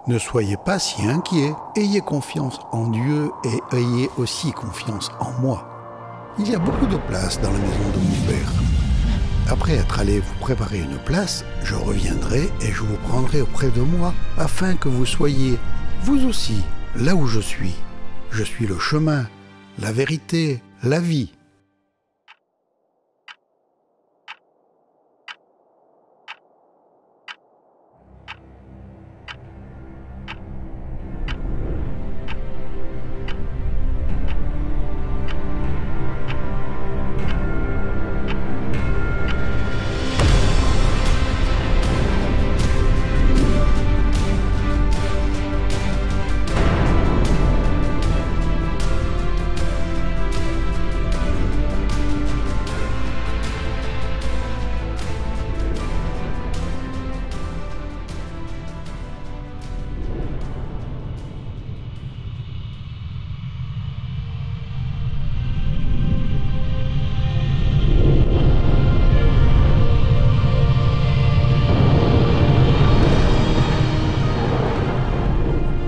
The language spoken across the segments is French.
Ne soyez pas si inquiets, ayez confiance en Dieu et ayez aussi confiance en moi. Il y a beaucoup de place dans la maison de mon Père. Après être allé vous préparer une place, je reviendrai et je vous prendrai auprès de moi, afin que vous soyez, vous aussi, là où je suis. Je suis le chemin, la vérité, la vie.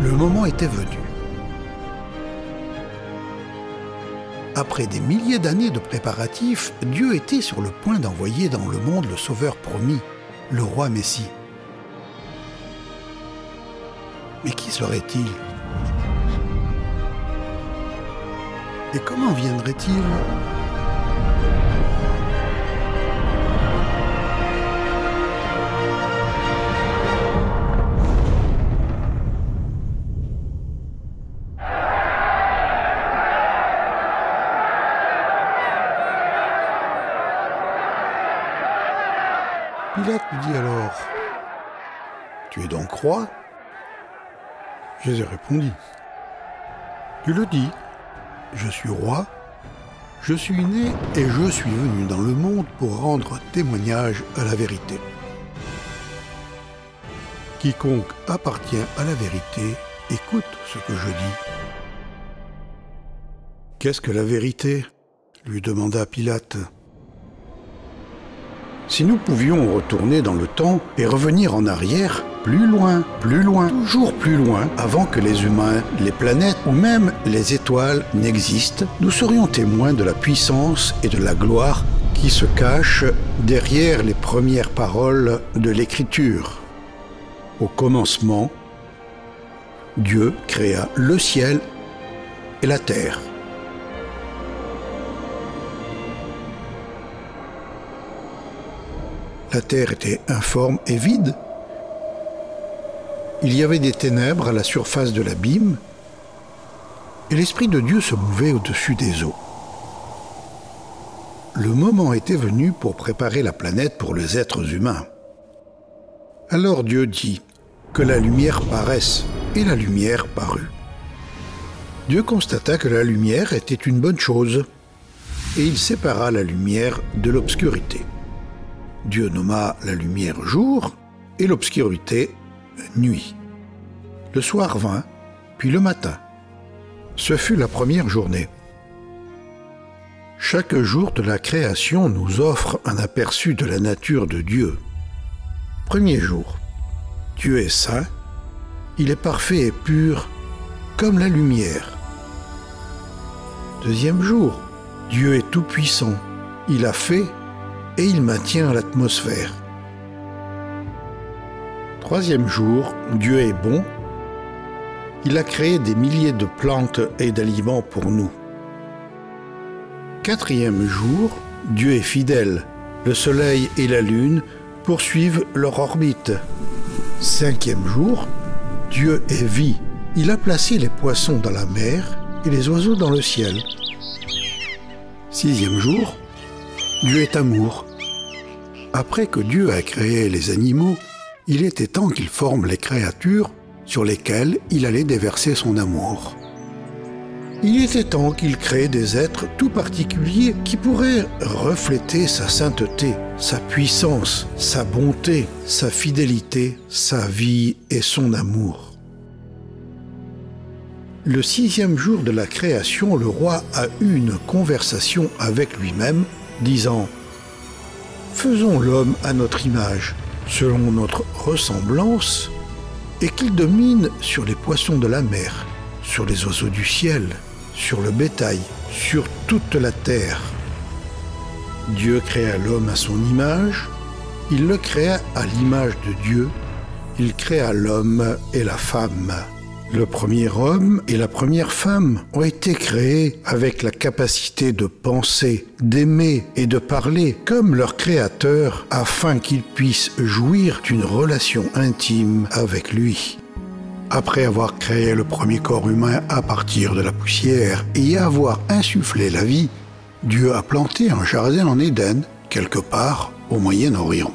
Le moment était venu. Après des milliers d'années de préparatifs, Dieu était sur le point d'envoyer dans le monde le Sauveur promis, le roi Messie. Mais qui serait-il? Et comment viendrait-il? Pilate lui dit alors, « Tu es donc roi ?» Jésus répondit, « Tu le dis, je suis roi, je suis né et je suis venu dans le monde pour rendre témoignage à la vérité. Quiconque appartient à la vérité, écoute ce que je dis. » « Qu'est-ce que la vérité ?» lui demanda Pilate. Si nous pouvions retourner dans le temps et revenir en arrière, plus loin, toujours plus loin, avant que les humains, les planètes ou même les étoiles n'existent, nous serions témoins de la puissance et de la gloire qui se cachent derrière les premières paroles de l'Écriture. Au commencement, Dieu créa le ciel et la terre. La terre était informe et vide. Il y avait des ténèbres à la surface de l'abîme, et l'Esprit de Dieu se mouvait au-dessus des eaux. Le moment était venu pour préparer la planète pour les êtres humains. Alors Dieu dit que la lumière paraisse, et la lumière parut. Dieu constata que la lumière était une bonne chose, et il sépara la lumière de l'obscurité. Dieu nomma la lumière jour et l'obscurité nuit. Le soir vint, puis le matin. Ce fut la première journée. Chaque jour de la création nous offre un aperçu de la nature de Dieu. Premier jour, Dieu est saint, il est parfait et pur comme la lumière. Deuxième jour, Dieu est tout-puissant, il a fait et il maintient l'atmosphère. Troisième jour, Dieu est bon. Il a créé des milliers de plantes et d'aliments pour nous. Quatrième jour, Dieu est fidèle. Le soleil et la lune poursuivent leur orbite. Cinquième jour, Dieu est vie. Il a placé les poissons dans la mer et les oiseaux dans le ciel. Sixième jour, Dieu est amour. Après que Dieu a créé les animaux, il était temps qu'il forme les créatures sur lesquelles il allait déverser son amour. Il était temps qu'il crée des êtres tout particuliers qui pourraient refléter sa sainteté, sa puissance, sa bonté, sa fidélité, sa vie et son amour. Le sixième jour de la création, le roi a eu une conversation avec lui-même, disant « Faisons l'homme à notre image, selon notre ressemblance, et qu'il domine sur les poissons de la mer, sur les oiseaux du ciel, sur le bétail, sur toute la terre. Dieu créa l'homme à son image, il le créa à l'image de Dieu, il créa l'homme et la femme. Le premier homme et la première femme ont été créés avec la capacité de penser, d'aimer et de parler comme leur créateur afin qu'ils puissent jouir d'une relation intime avec lui. Après avoir créé le premier corps humain à partir de la poussière et y avoir insufflé la vie, Dieu a planté un jardin en Éden, quelque part au Moyen-Orient.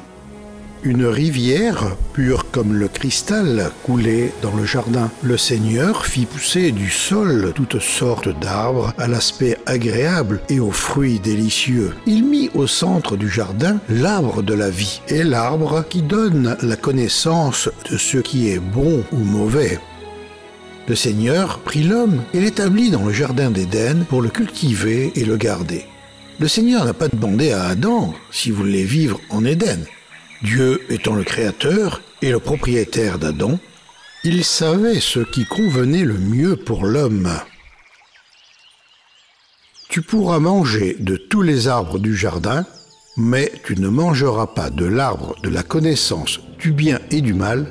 Une rivière, pure comme le cristal, coulait dans le jardin. Le Seigneur fit pousser du sol toutes sortes d'arbres à l'aspect agréable et aux fruits délicieux. Il mit au centre du jardin l'arbre de la vie et l'arbre qui donne la connaissance de ce qui est bon ou mauvais. Le Seigneur prit l'homme et l'établit dans le jardin d'Éden pour le cultiver et le garder. Le Seigneur n'a pas demandé à Adam s'il voulait vivre en Éden. Dieu étant le créateur et le propriétaire d'Adam, il savait ce qui convenait le mieux pour l'homme. Tu pourras manger de tous les arbres du jardin, mais tu ne mangeras pas de l'arbre de la connaissance du bien et du mal,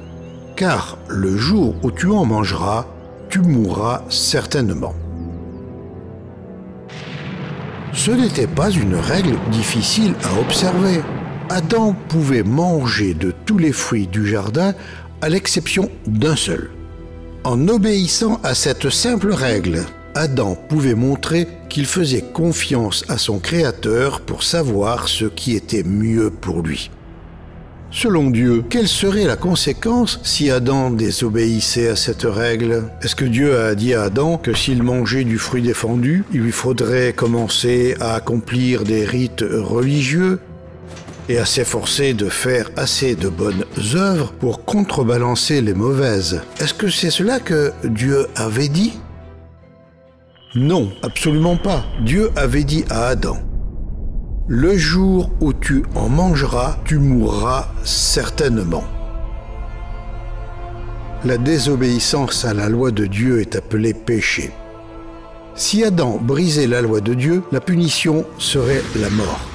car le jour où tu en mangeras, tu mourras certainement. Ce n'était pas une règle difficile à observer. Adam pouvait manger de tous les fruits du jardin à l'exception d'un seul. En obéissant à cette simple règle, Adam pouvait montrer qu'il faisait confiance à son Créateur pour savoir ce qui était mieux pour lui. Selon Dieu, quelle serait la conséquence si Adam désobéissait à cette règle? Est-ce que Dieu a dit à Adam que s'il mangeait du fruit défendu, il lui faudrait commencer à accomplir des rites religieux et à s'efforcer de faire assez de bonnes œuvres pour contrebalancer les mauvaises? Est-ce que c'est cela que Dieu avait dit? Non, absolument pas. Dieu avait dit à Adam: le jour où tu en mangeras, tu mourras certainement. La désobéissance à la loi de Dieu est appelée péché. Si Adam brisait la loi de Dieu, la punition serait la mort.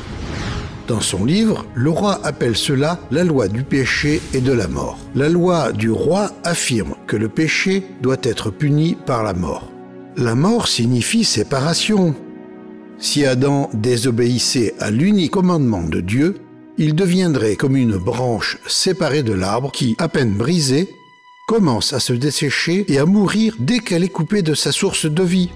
Dans son livre, le roi appelle cela la loi du péché et de la mort. La loi du roi affirme que le péché doit être puni par la mort. La mort signifie séparation. Si Adam désobéissait à l'unique commandement de Dieu, il deviendrait comme une branche séparée de l'arbre qui, à peine brisée, commence à se dessécher et à mourir dès qu'elle est coupée de sa source de vie.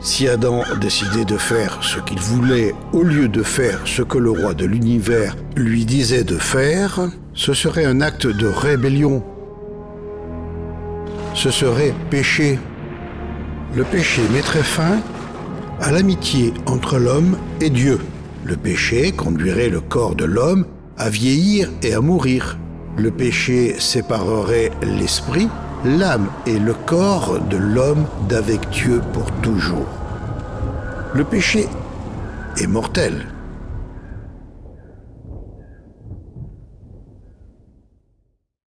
Si Adam décidait de faire ce qu'il voulait au lieu de faire ce que le roi de l'univers lui disait de faire, ce serait un acte de rébellion. Ce serait péché. Le péché mettrait fin à l'amitié entre l'homme et Dieu. Le péché conduirait le corps de l'homme à vieillir et à mourir. Le péché séparerait l'esprit, l'âme et le corps de l'homme d'avec Dieu pour toujours. Le péché est mortel.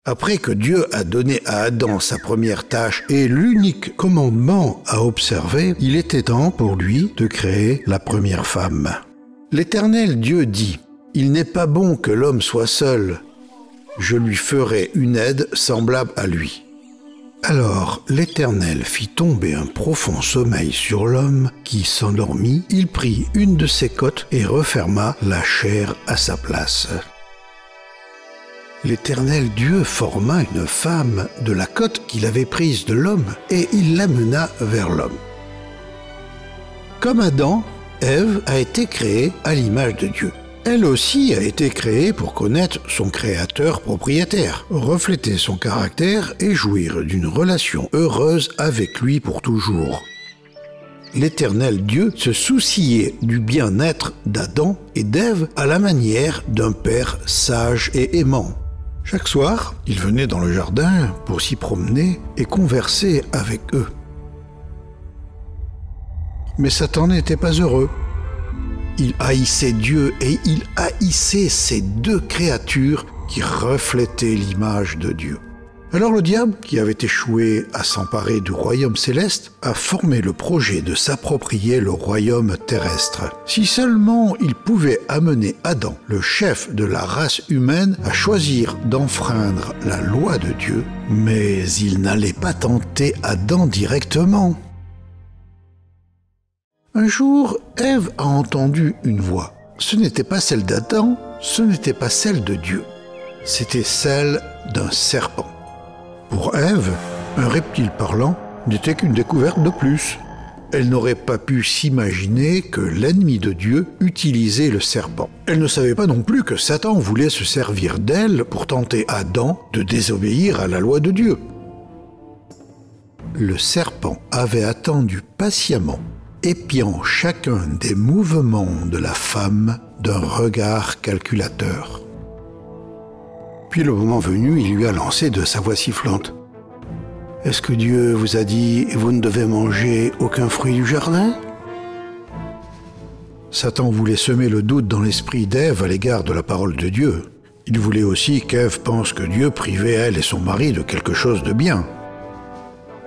Après que Dieu a donné à Adam sa première tâche et l'unique commandement à observer, il était temps pour lui de créer la première femme. L'Éternel Dieu dit: « Il n'est pas bon que l'homme soit seul. Je lui ferai une aide semblable à lui. » Alors l'Éternel fit tomber un profond sommeil sur l'homme qui s'endormit. Il prit une de ses côtes et referma la chair à sa place. L'Éternel Dieu forma une femme de la côte qu'il avait prise de l'homme et il l'amena vers l'homme. Comme Adam, Ève a été créée à l'image de Dieu. Elle aussi a été créée pour connaître son créateur propriétaire, refléter son caractère et jouir d'une relation heureuse avec lui pour toujours. L'Éternel Dieu se souciait du bien-être d'Adam et d'Ève à la manière d'un père sage et aimant. Chaque soir, il venait dans le jardin pour s'y promener et converser avec eux. Mais Satan n'était pas heureux. Il haïssait Dieu et il haïssait ces deux créatures qui reflétaient l'image de Dieu. Alors le diable, qui avait échoué à s'emparer du royaume céleste, a formé le projet de s'approprier le royaume terrestre. Si seulement il pouvait amener Adam, le chef de la race humaine, à choisir d'enfreindre la loi de Dieu, mais il n'allait pas tenter Adam directement. Un jour, Ève a entendu une voix. Ce n'était pas celle d'Adam, ce n'était pas celle de Dieu. C'était celle d'un serpent. Pour Ève, un reptile parlant n'était qu'une découverte de plus. Elle n'aurait pas pu s'imaginer que l'ennemi de Dieu utilisait le serpent. Elle ne savait pas non plus que Satan voulait se servir d'elle pour tenter Adam de désobéir à la loi de Dieu. Le serpent avait attendu patiemment, épiant chacun des mouvements de la femme d'un regard calculateur. Puis le moment venu, il lui a lancé de sa voix sifflante. « Est-ce que Dieu vous a dit « Vous ne devez manger aucun fruit du jardin » Satan voulait semer le doute dans l'esprit d'Ève à l'égard de la parole de Dieu. Il voulait aussi qu'Ève pense que Dieu privait elle et son mari de quelque chose de bien.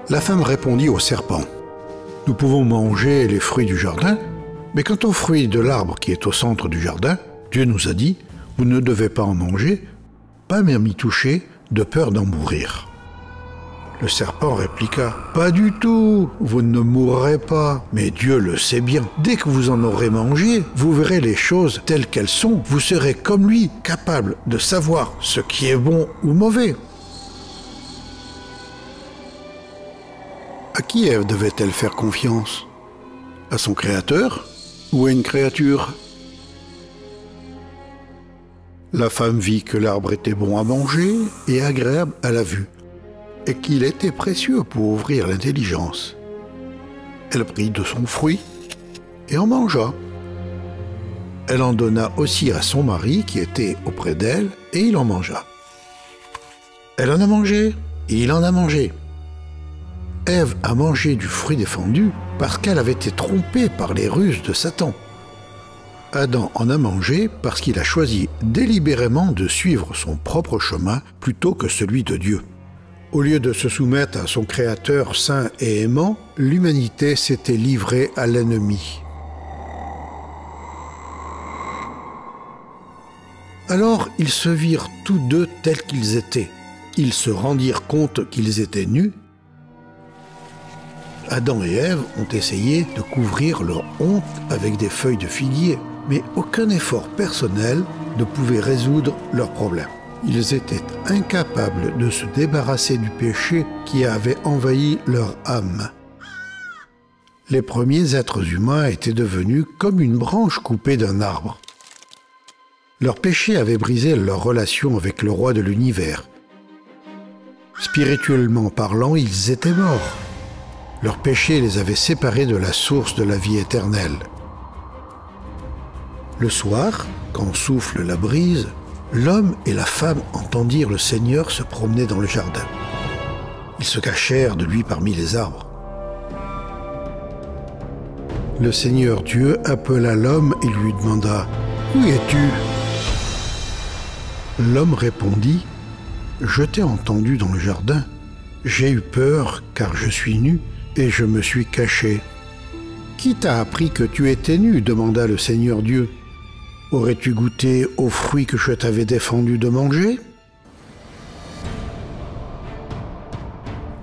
La femme répondit au serpent. « Nous pouvons manger les fruits du jardin, mais quant aux fruits de l'arbre qui est au centre du jardin, Dieu nous a dit « Vous ne devez pas en manger » pas même y toucher, de peur d'en mourir. Le serpent répliqua « Pas du tout, vous ne mourrez pas, mais Dieu le sait bien. Dès que vous en aurez mangé, vous verrez les choses telles qu'elles sont, vous serez comme lui, capable de savoir ce qui est bon ou mauvais. » À qui Ève devait-elle faire confiance? À son créateur ou à une créature? La femme vit que l'arbre était bon à manger et agréable à la vue, et qu'il était précieux pour ouvrir l'intelligence. Elle prit de son fruit et en mangea. Elle en donna aussi à son mari qui était auprès d'elle, et il en mangea. Elle en a mangé, et il en a mangé. Ève a mangé du fruit défendu parce qu'elle avait été trompée par les ruses de Satan. Adam en a mangé parce qu'il a choisi délibérément de suivre son propre chemin plutôt que celui de Dieu. Au lieu de se soumettre à son Créateur saint et aimant, l'humanité s'était livrée à l'ennemi. Alors ils se virent tous deux tels qu'ils étaient. Ils se rendirent compte qu'ils étaient nus. Adam et Ève ont essayé de couvrir leur honte avec des feuilles de figuier. Mais aucun effort personnel ne pouvait résoudre leurs problèmes. Ils étaient incapables de se débarrasser du péché qui avait envahi leur âme. Les premiers êtres humains étaient devenus comme une branche coupée d'un arbre. Leur péché avait brisé leur relation avec le roi de l'univers. Spirituellement parlant, ils étaient morts. Leur péché les avait séparés de la source de la vie éternelle. Le soir, quand souffle la brise, l'homme et la femme entendirent le Seigneur se promener dans le jardin. Ils se cachèrent de lui parmi les arbres. Le Seigneur Dieu appela l'homme et lui demanda « Où es-tu » L'homme répondit « Je t'ai entendu dans le jardin. J'ai eu peur car je suis nu et je me suis caché. »« Qui t'a appris que tu étais nu » demanda le Seigneur Dieu. « Aurais-tu goûté aux fruits que je t'avais défendu de manger ?»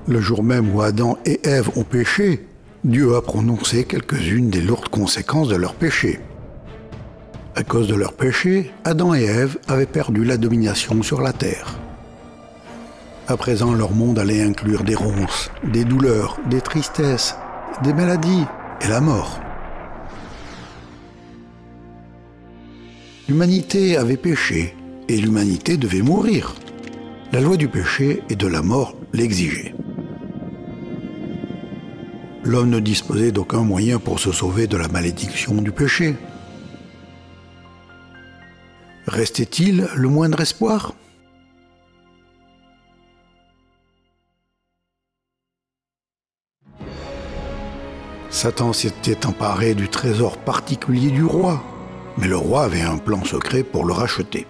Le jour même où Adam et Ève ont péché, Dieu a prononcé quelques-unes des lourdes conséquences de leur péché. À cause de leur péché, Adam et Ève avaient perdu la domination sur la terre. À présent, leur monde allait inclure des ronces, des douleurs, des tristesses, des maladies et la mort. L'humanité avait péché et l'humanité devait mourir. La loi du péché et de la mort l'exigeait. L'homme ne disposait d'aucun moyen pour se sauver de la malédiction du péché. Restait-il le moindre espoir ? Satan s'était emparé du trésor particulier du roi, mais le roi avait un plan secret pour le racheter.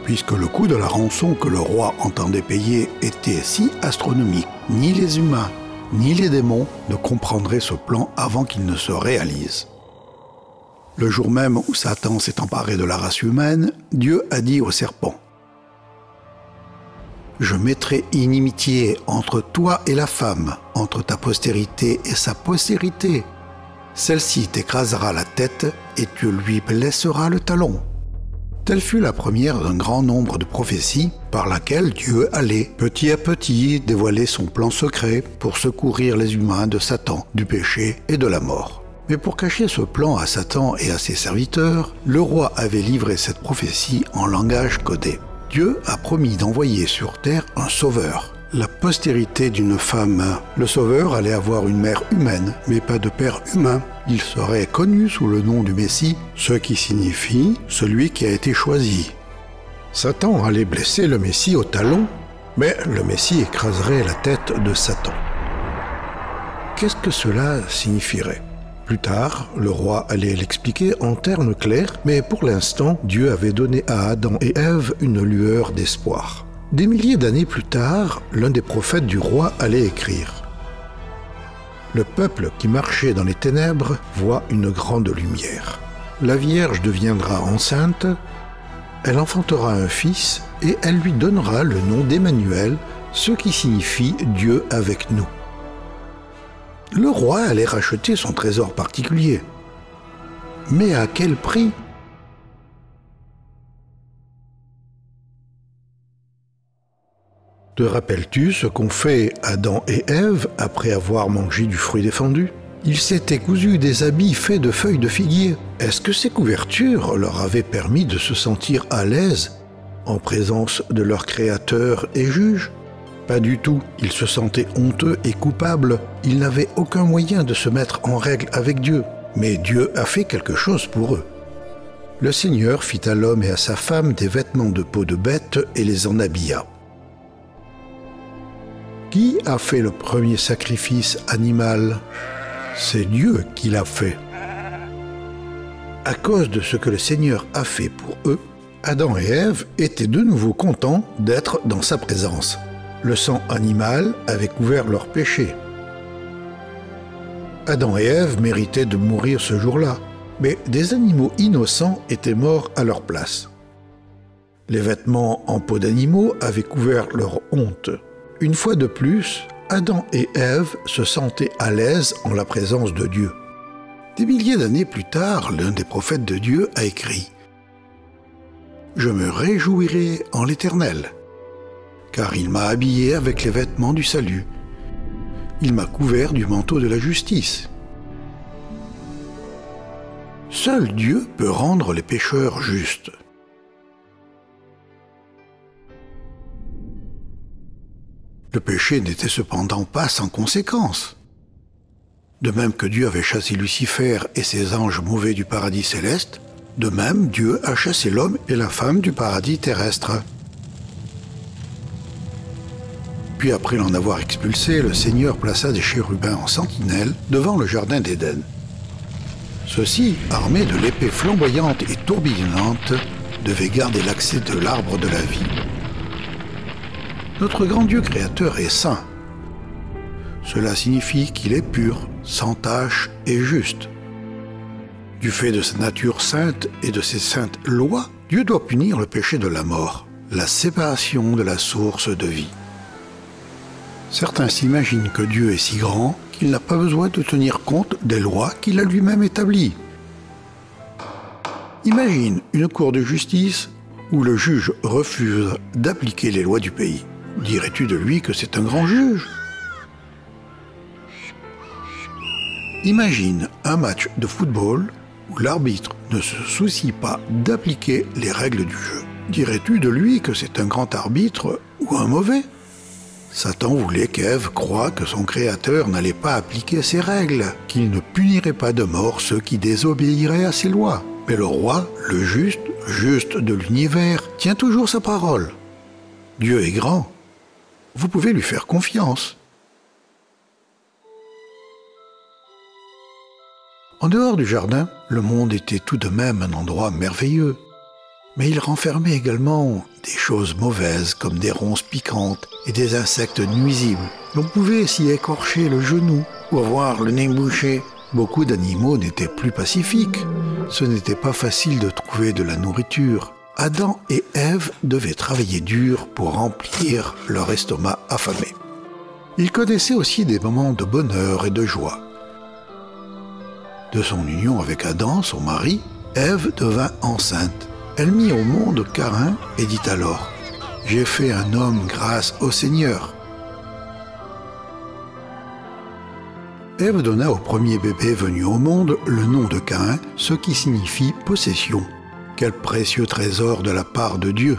puisque le coût de la rançon que le roi entendait payer était si astronomique. Ni les humains, ni les démons ne comprendraient ce plan avant qu'il ne se réalise. Le jour même où Satan s'est emparé de la race humaine, Dieu a dit au serpent : « Je mettrai inimitié entre toi et la femme, entre ta postérité et sa postérité. Celle-ci t'écrasera la tête et tu lui blesseras le talon. » Telle fut la première d'un grand nombre de prophéties par laquelle Dieu allait, petit à petit, dévoiler son plan secret pour secourir les humains de Satan, du péché et de la mort. Mais pour cacher ce plan à Satan et à ses serviteurs, le roi avait livré cette prophétie en langage codé. Dieu a promis d'envoyer sur terre un sauveur, la postérité d'une femme. Le sauveur allait avoir une mère humaine, mais pas de père humain. Il serait connu sous le nom du Messie, ce qui signifie « celui qui a été choisi ». Satan allait blesser le Messie au talon, mais le Messie écraserait la tête de Satan. Qu'est-ce que cela signifierait ? Plus tard, le roi allait l'expliquer en termes clairs, mais pour l'instant, Dieu avait donné à Adam et Ève une lueur d'espoir. Des milliers d'années plus tard, l'un des prophètes du roi allait écrire : « Le peuple qui marchait dans les ténèbres voit une grande lumière. La Vierge deviendra enceinte, elle enfantera un fils et elle lui donnera le nom d'Emmanuel, ce qui signifie Dieu avec nous. » Le roi allait racheter son trésor particulier. Mais à quel prix ? Te rappelles-tu ce qu'ont fait Adam et Ève après avoir mangé du fruit défendu ? Ils s'étaient cousus des habits faits de feuilles de figuier. Est-ce que ces couvertures leur avaient permis de se sentir à l'aise en présence de leur Créateur et Juge ? Pas du tout. Ils se sentaient honteux et coupables. Ils n'avaient aucun moyen de se mettre en règle avec Dieu. Mais Dieu a fait quelque chose pour eux. Le Seigneur fit à l'homme et à sa femme des vêtements de peau de bête et les en habilla. Qui a fait le premier sacrifice animal ? C'est Dieu qui l'a fait. À cause de ce que le Seigneur a fait pour eux, Adam et Ève étaient de nouveau contents d'être dans sa présence. Le sang animal avait couvert leurs péchés. Adam et Ève méritaient de mourir ce jour-là, mais des animaux innocents étaient morts à leur place. Les vêtements en peau d'animaux avaient couvert leur honte. Une fois de plus, Adam et Ève se sentaient à l'aise en la présence de Dieu. Des milliers d'années plus tard, l'un des prophètes de Dieu a écrit : « Je me réjouirai en l'Éternel, car il m'a habillé avec les vêtements du salut. Il m'a couvert du manteau de la justice. » Seul Dieu peut rendre les pécheurs justes. Le péché n'était cependant pas sans conséquences. De même que Dieu avait chassé Lucifer et ses anges mauvais du paradis céleste, de même Dieu a chassé l'homme et la femme du paradis terrestre. Puis après l'en avoir expulsé, le Seigneur plaça des chérubins en sentinelle devant le jardin d'Éden. Ceux-ci, armés de l'épée flamboyante et tourbillonnante, devaient garder l'accès de l'arbre de la vie. Notre grand Dieu créateur est saint. Cela signifie qu'il est pur, sans tache et juste. Du fait de sa nature sainte et de ses saintes lois, Dieu doit punir le péché de la mort, la séparation de la source de vie. Certains s'imaginent que Dieu est si grand qu'il n'a pas besoin de tenir compte des lois qu'il a lui-même établies. Imagine une cour de justice où le juge refuse d'appliquer les lois du pays. Dirais-tu de lui que c'est un grand juge ? Imagine un match de football où l'arbitre ne se soucie pas d'appliquer les règles du jeu. Dirais-tu de lui que c'est un grand arbitre ou un mauvais ? Satan voulait qu'Ève croie que son Créateur n'allait pas appliquer ses règles, qu'il ne punirait pas de mort ceux qui désobéiraient à ses lois. Mais le roi, le juste de l'univers, tient toujours sa parole. Dieu est grand. Vous pouvez lui faire confiance. En dehors du jardin, le monde était tout de même un endroit merveilleux. Mais il renfermait également des choses mauvaises comme des ronces piquantes et des insectes nuisibles. L'on pouvait s'y écorcher le genou ou avoir le nez bouché. Beaucoup d'animaux n'étaient plus pacifiques. Ce n'était pas facile de trouver de la nourriture. Adam et Ève devaient travailler dur pour remplir leur estomac affamé. Ils connaissaient aussi des moments de bonheur et de joie. De son union avec Adam, son mari, Ève devint enceinte. Elle mit au monde Caïn et dit alors « J'ai fait un homme grâce au Seigneur ». Ève donna au premier bébé venu au monde le nom de Caïn, ce qui signifie « possession ». Quel précieux trésor de la part de Dieu!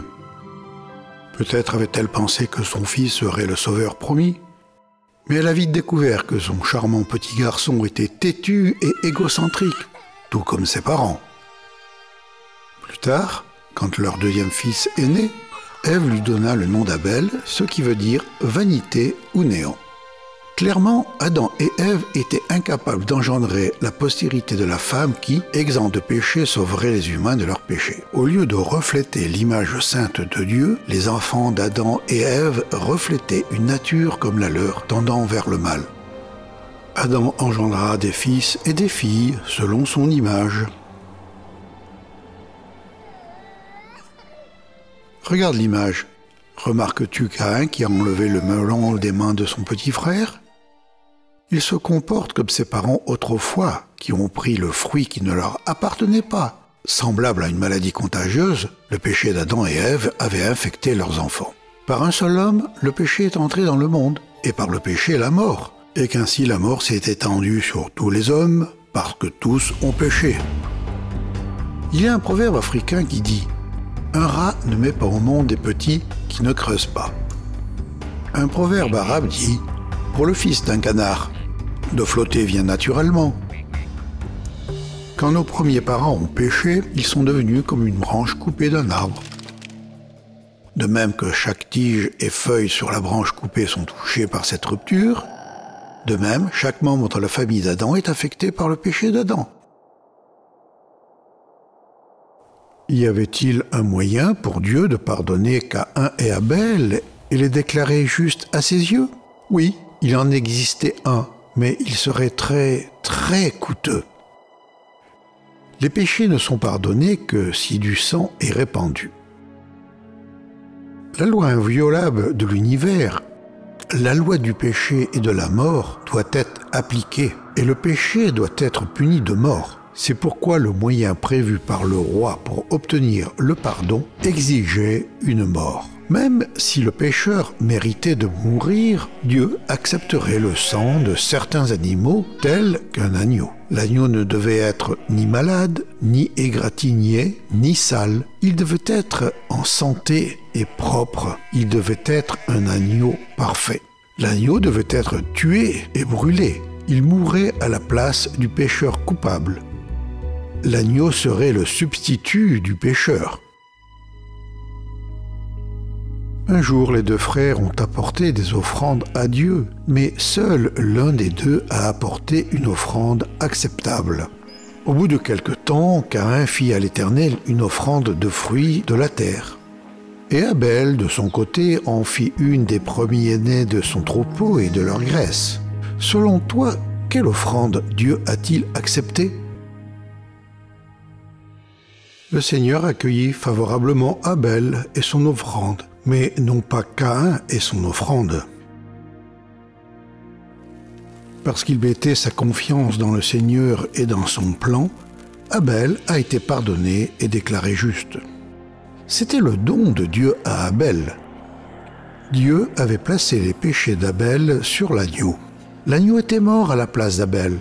Peut-être avait-elle pensé que son fils serait le sauveur promis, mais elle a vite découvert que son charmant petit garçon était têtu et égocentrique, tout comme ses parents. Plus tard, quand leur deuxième fils est né, Ève lui donna le nom d'Abel, ce qui veut dire vanité ou néant. Clairement, Adam et Ève étaient incapables d'engendrer la postérité de la femme qui, exempt de péché, sauverait les humains de leurs péchés. Au lieu de refléter l'image sainte de Dieu, les enfants d'Adam et Ève reflétaient une nature comme la leur, tendant vers le mal. Adam engendra des fils et des filles selon son image. Regarde l'image. Remarques-tu Caïn qui a enlevé le melon des mains de son petit frère? Il se comporte comme ses parents autrefois, qui ont pris le fruit qui ne leur appartenait pas. Semblable à une maladie contagieuse, le péché d'Adam et Ève avait infecté leurs enfants. Par un seul homme, le péché est entré dans le monde, et par le péché, la mort, et qu'ainsi la mort s'est étendue sur tous les hommes, parce que tous ont péché. Il y a un proverbe africain qui dit « Un rat ne met pas au monde des petits qui ne creusent pas ». Un proverbe arabe dit « Pour le fils d'un canard, de flotter vient naturellement ». Quand nos premiers parents ont péché, ils sont devenus comme une branche coupée d'un arbre. De même que chaque tige et feuille sur la branche coupée sont touchés par cette rupture, de même, chaque membre de la famille d'Adam est affecté par le péché d'Adam. Y avait-il un moyen pour Dieu de pardonner Caïn et Abel et les déclarer justes à ses yeux? Oui, il en existait un, mais il serait très, très coûteux. Les péchés ne sont pardonnés que si du sang est répandu. La loi inviolable de l'univers, la loi du péché et de la mort doit être appliquée, et le péché doit être puni de mort. C'est pourquoi le moyen prévu par le roi pour obtenir le pardon exigeait une mort. Même si le pécheur méritait de mourir, Dieu accepterait le sang de certains animaux tels qu'un agneau. L'agneau ne devait être ni malade, ni égratigné, ni sale. Il devait être en santé et propre. Il devait être un agneau parfait. L'agneau devait être tué et brûlé. Il mourrait à la place du pécheur coupable. L'agneau serait le substitut du pécheur. Un jour, les deux frères ont apporté des offrandes à Dieu, mais seul l'un des deux a apporté une offrande acceptable. Au bout de quelque temps, Caïn fit à l'Éternel une offrande de fruits de la terre. Et Abel, de son côté, en fit une des premiers-nés de son troupeau et de leur graisse. Selon toi, quelle offrande Dieu a-t-il acceptée? Le Seigneur accueillit favorablement Abel et son offrande, mais non pas Caïn et son offrande. Parce qu'il mettait sa confiance dans le Seigneur et dans son plan, Abel a été pardonné et déclaré juste. C'était le don de Dieu à Abel. Dieu avait placé les péchés d'Abel sur l'agneau. L'agneau était mort à la place d'Abel.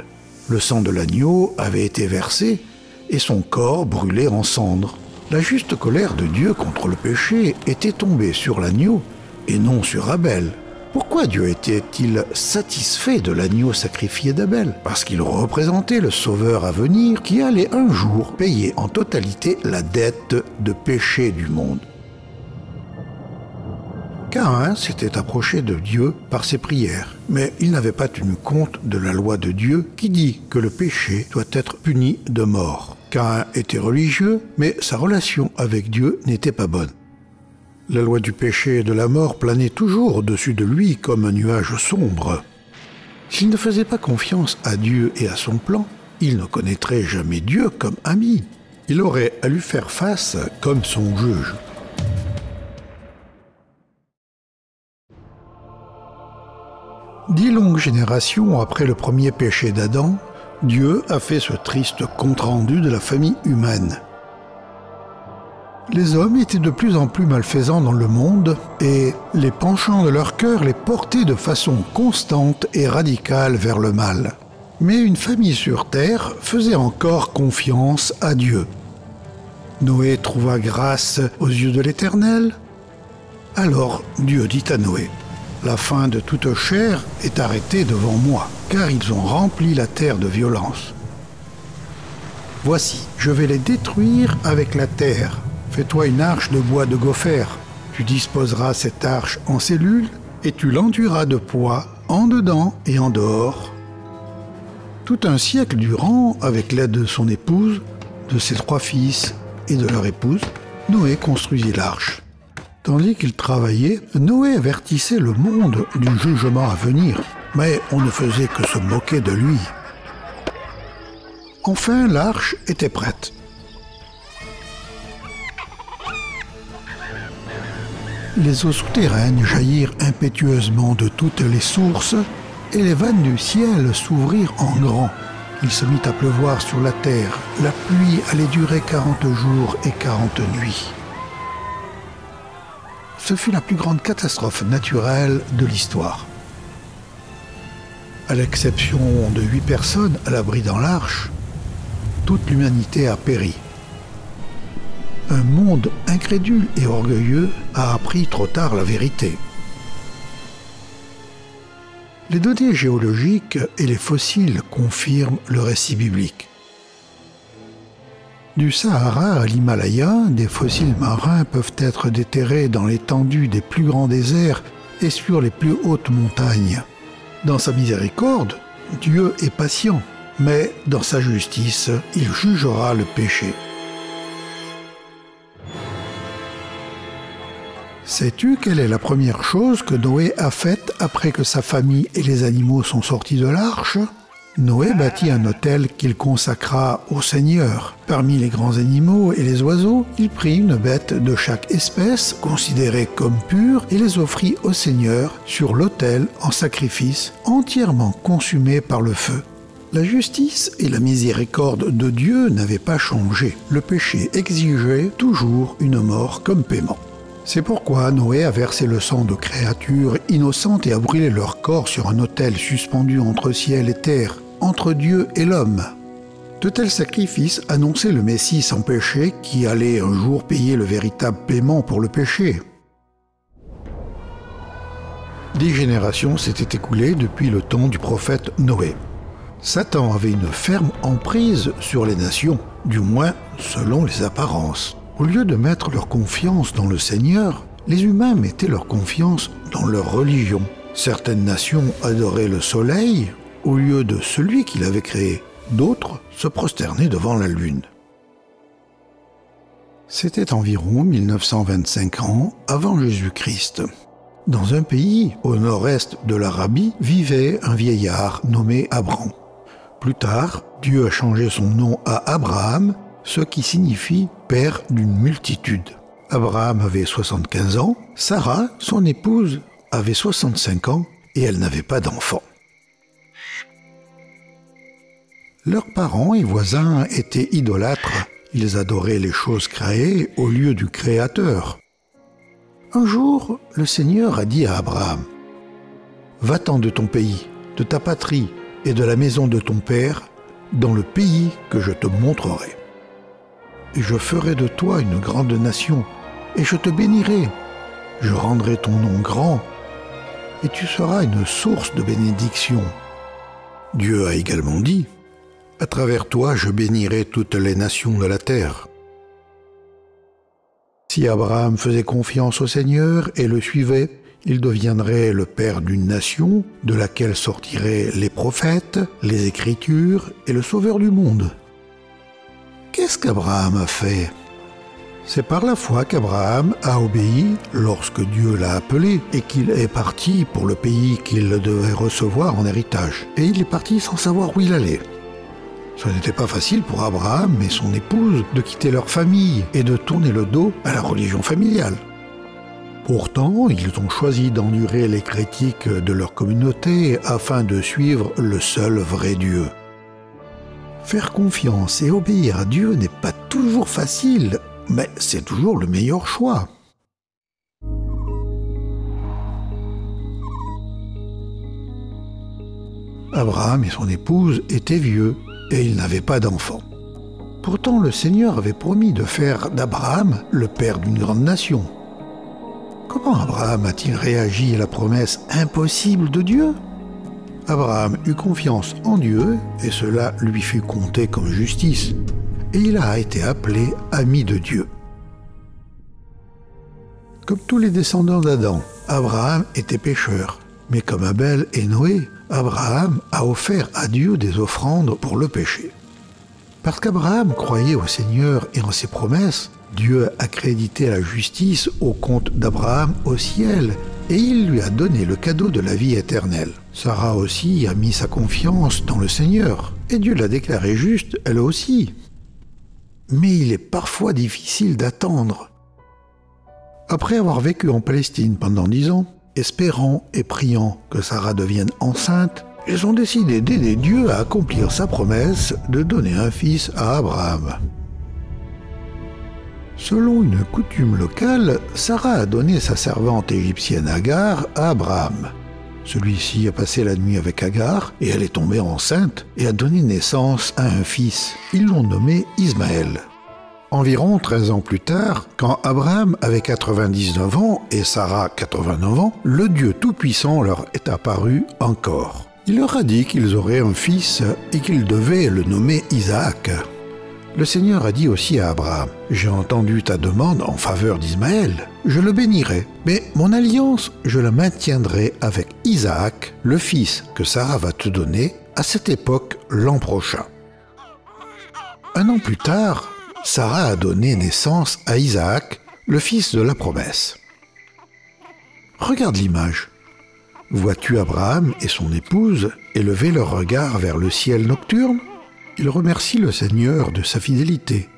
Le sang de l'agneau avait été versé et son corps brûlé en cendres. La juste colère de Dieu contre le péché était tombée sur l'agneau et non sur Abel. Pourquoi Dieu était-il satisfait de l'agneau sacrifié d'Abel? Parce qu'il représentait le Sauveur à venir qui allait un jour payer en totalité la dette de péché du monde. Caïn s'était approché de Dieu par ses prières, mais il n'avait pas tenu compte de la loi de Dieu qui dit que le péché doit être puni de mort. Caïn était religieux, mais sa relation avec Dieu n'était pas bonne. La loi du péché et de la mort planait toujours au-dessus de lui comme un nuage sombre. S'il ne faisait pas confiance à Dieu et à son plan, il ne connaîtrait jamais Dieu comme ami. Il aurait à lui faire face comme son juge. Dix longues générations après le premier péché d'Adam, Dieu a fait ce triste compte-rendu de la famille humaine. Les hommes étaient de plus en plus malfaisants dans le monde et les penchants de leur cœur les portaient de façon constante et radicale vers le mal. Mais une famille sur terre faisait encore confiance à Dieu. Noé trouva grâce aux yeux de l'Éternel. Alors Dieu dit à Noé: « La fin de toute chair est arrêtée devant moi, car ils ont rempli la terre de violence. Voici, je vais les détruire avec la terre. Fais-toi une arche de bois de gopher. Tu disposeras cette arche en cellules et tu l'enduiras de poids en dedans et en dehors. » Tout un siècle durant, avec l'aide de son épouse, de ses 3 fils et de leur épouse, Noé construisit l'arche. Tandis qu'il travaillait, Noé avertissait le monde du jugement à venir, mais on ne faisait que se moquer de lui. Enfin, l'arche était prête. Les eaux souterraines jaillirent impétueusement de toutes les sources et les vannes du ciel s'ouvrirent en grand. Il se mit à pleuvoir sur la terre. La pluie allait durer 40 jours et 40 nuits. Ce fut la plus grande catastrophe naturelle de l'histoire. À l'exception de 8 personnes à l'abri dans l'arche, toute l'humanité a péri. Un monde incrédule et orgueilleux a appris trop tard la vérité. Les données géologiques et les fossiles confirment le récit biblique. Du Sahara à l'Himalaya, des fossiles marins peuvent être déterrés dans l'étendue des plus grands déserts et sur les plus hautes montagnes. Dans sa miséricorde, Dieu est patient, mais dans sa justice, il jugera le péché. Sais-tu quelle est la première chose que Noé a faite après que sa famille et les animaux sont sortis de l'arche ? Noé bâtit un autel qu'il consacra au Seigneur. Parmi les grands animaux et les oiseaux, il prit une bête de chaque espèce, considérée comme pure, et les offrit au Seigneur sur l'autel en sacrifice, entièrement consumé par le feu. La justice et la miséricorde de Dieu n'avaient pas changé. Le péché exigeait toujours une mort comme paiement. C'est pourquoi Noé a versé le sang de créatures innocentes et a brûlé leur corps sur un autel suspendu entre ciel et terre, entre Dieu et l'homme. De tels sacrifices annonçaient le Messie sans péché qui allait un jour payer le véritable paiement pour le péché. 10 générations s'étaient écoulées depuis le temps du prophète Noé. Satan avait une ferme emprise sur les nations, du moins selon les apparences. Au lieu de mettre leur confiance dans le Seigneur, les humains mettaient leur confiance dans leur religion. Certaines nations adoraient le soleil au lieu de celui qui l'avait créé. D'autres se prosternaient devant la lune. C'était environ 1925 ans avant Jésus-Christ. Dans un pays au nord-est de l'Arabie vivait un vieillard nommé Abram. Plus tard, Dieu a changé son nom à Abraham, ce qui signifie « père d'une multitude ». Abraham avait 75 ans, Sarah, son épouse, avait 65 ans et elle n'avait pas d'enfant. Leurs parents et voisins étaient idolâtres. Ils adoraient les choses créées au lieu du Créateur. Un jour, le Seigneur a dit à Abraham « Va-t'en de ton pays, de ta patrie et de la maison de ton père, dans le pays que je te montrerai. Et je ferai de toi une grande nation, et je te bénirai. Je rendrai ton nom grand, et tu seras une source de bénédiction. » Dieu a également dit « À travers toi, je bénirai toutes les nations de la terre. » Si Abraham faisait confiance au Seigneur et le suivait, il deviendrait le père d'une nation de laquelle sortiraient les prophètes, les Écritures et le Sauveur du monde. qu'est-ce qu'Abraham a fait? C'est par la foi qu'Abraham a obéi lorsque Dieu l'a appelé et qu'il est parti pour le pays qu'il devait recevoir en héritage. Et il est parti sans savoir où il allait. Ce n'était pas facile pour Abraham et son épouse de quitter leur famille et de tourner le dos à la religion familiale. Pourtant, ils ont choisi d'endurer les critiques de leur communauté afin de suivre le seul vrai Dieu. Faire confiance et obéir à Dieu n'est pas toujours facile, mais c'est toujours le meilleur choix. Abraham et son épouse étaient vieux et ils n'avaient pas d'enfants. Pourtant, le Seigneur avait promis de faire d'Abraham le père d'une grande nation. Comment Abraham a-t-il réagi à la promesse impossible de Dieu? Abraham eut confiance en Dieu et cela lui fut compté comme justice. Et il a été appelé ami de Dieu. Comme tous les descendants d'Adam, Abraham était pécheur. Mais comme Abel et Noé, Abraham a offert à Dieu des offrandes pour le péché. Parce qu'Abraham croyait au Seigneur et en ses promesses, Dieu a crédité la justice au compte d'Abraham au ciel et il lui a donné le cadeau de la vie éternelle. Sarah aussi a mis sa confiance dans le Seigneur et Dieu l'a déclarée juste, elle aussi. Mais il est parfois difficile d'attendre. Après avoir vécu en Palestine pendant 10 ans, espérant et priant que Sarah devienne enceinte, ils ont décidé d'aider Dieu à accomplir sa promesse de donner un fils à Abraham. Selon une coutume locale, Sarah a donné sa servante égyptienne Agar à Abraham. Celui-ci a passé la nuit avec Agar et elle est tombée enceinte et a donné naissance à un fils. Ils l'ont nommé Ismaël. Environ 13 ans plus tard, quand Abraham avait 99 ans et Sarah 89 ans, le Dieu Tout-Puissant leur est apparu encore. Il leur a dit qu'ils auraient un fils et qu'ils devaient le nommer Isaac. Le Seigneur a dit aussi à Abraham, « J'ai entendu ta demande en faveur d'Ismaël. Je le bénirai, mais mon alliance, je la maintiendrai avec Isaac, le fils que Sarah va te donner, à cette époque l'an prochain. » Un an plus tard, Sarah a donné naissance à Isaac, le fils de la promesse. Regarde l'image. Vois-tu Abraham et son épouse élever leur regard vers le ciel nocturne? Ils remercient le Seigneur de sa fidélité.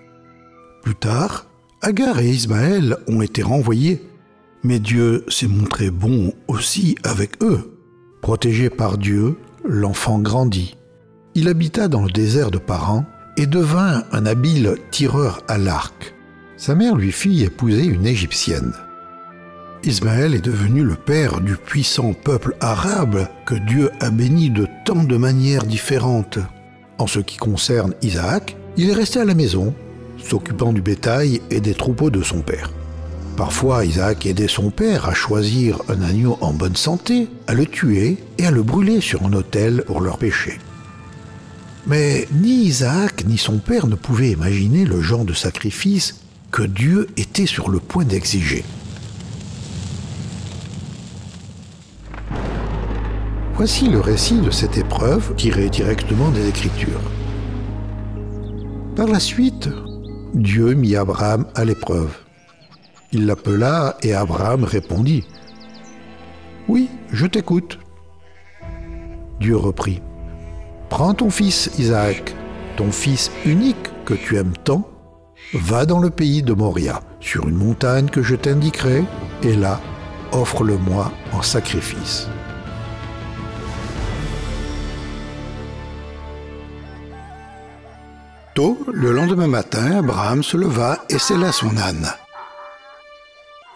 Plus tard, Agar et Ismaël ont été renvoyés, mais Dieu s'est montré bon aussi avec eux. Protégé par Dieu, l'enfant grandit. Il habita dans le désert de Paran et devint un habile tireur à l'arc. Sa mère lui fit épouser une Égyptienne. Ismaël est devenu le père du puissant peuple arabe que Dieu a béni de tant de manières différentes. En ce qui concerne Isaac, il est resté à la maison, s'occupant du bétail et des troupeaux de son père. Parfois, Isaac aidait son père à choisir un agneau en bonne santé, à le tuer et à le brûler sur un autel pour leur péché. Mais ni Isaac ni son père ne pouvaient imaginer le genre de sacrifice que Dieu était sur le point d'exiger. Voici le récit de cette épreuve tiré directement des Écritures. Par la suite, Dieu mit Abraham à l'épreuve. Il l'appela et Abraham répondit « Oui, je t'écoute. » Dieu reprit « Prends ton fils Isaac, ton fils unique que tu aimes tant, va dans le pays de Moria, sur une montagne que je t'indiquerai, et là, offre-le-moi en sacrifice. » Tôt, le lendemain matin, Abraham se leva et sella son âne.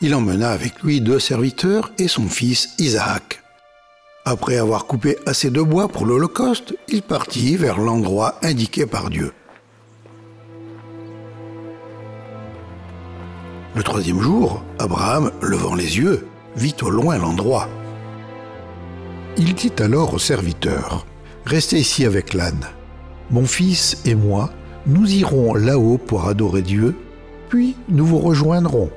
Il emmena avec lui 2 serviteurs et son fils Isaac. Après avoir coupé assez de bois pour l'Holocauste, il partit vers l'endroit indiqué par Dieu. Le 3e jour, Abraham, levant les yeux, vit au loin l'endroit. Il dit alors aux serviteurs, « Restez ici avec l'âne. Mon fils et moi, nous irons là-haut pour adorer Dieu, puis nous vous rejoindrons. »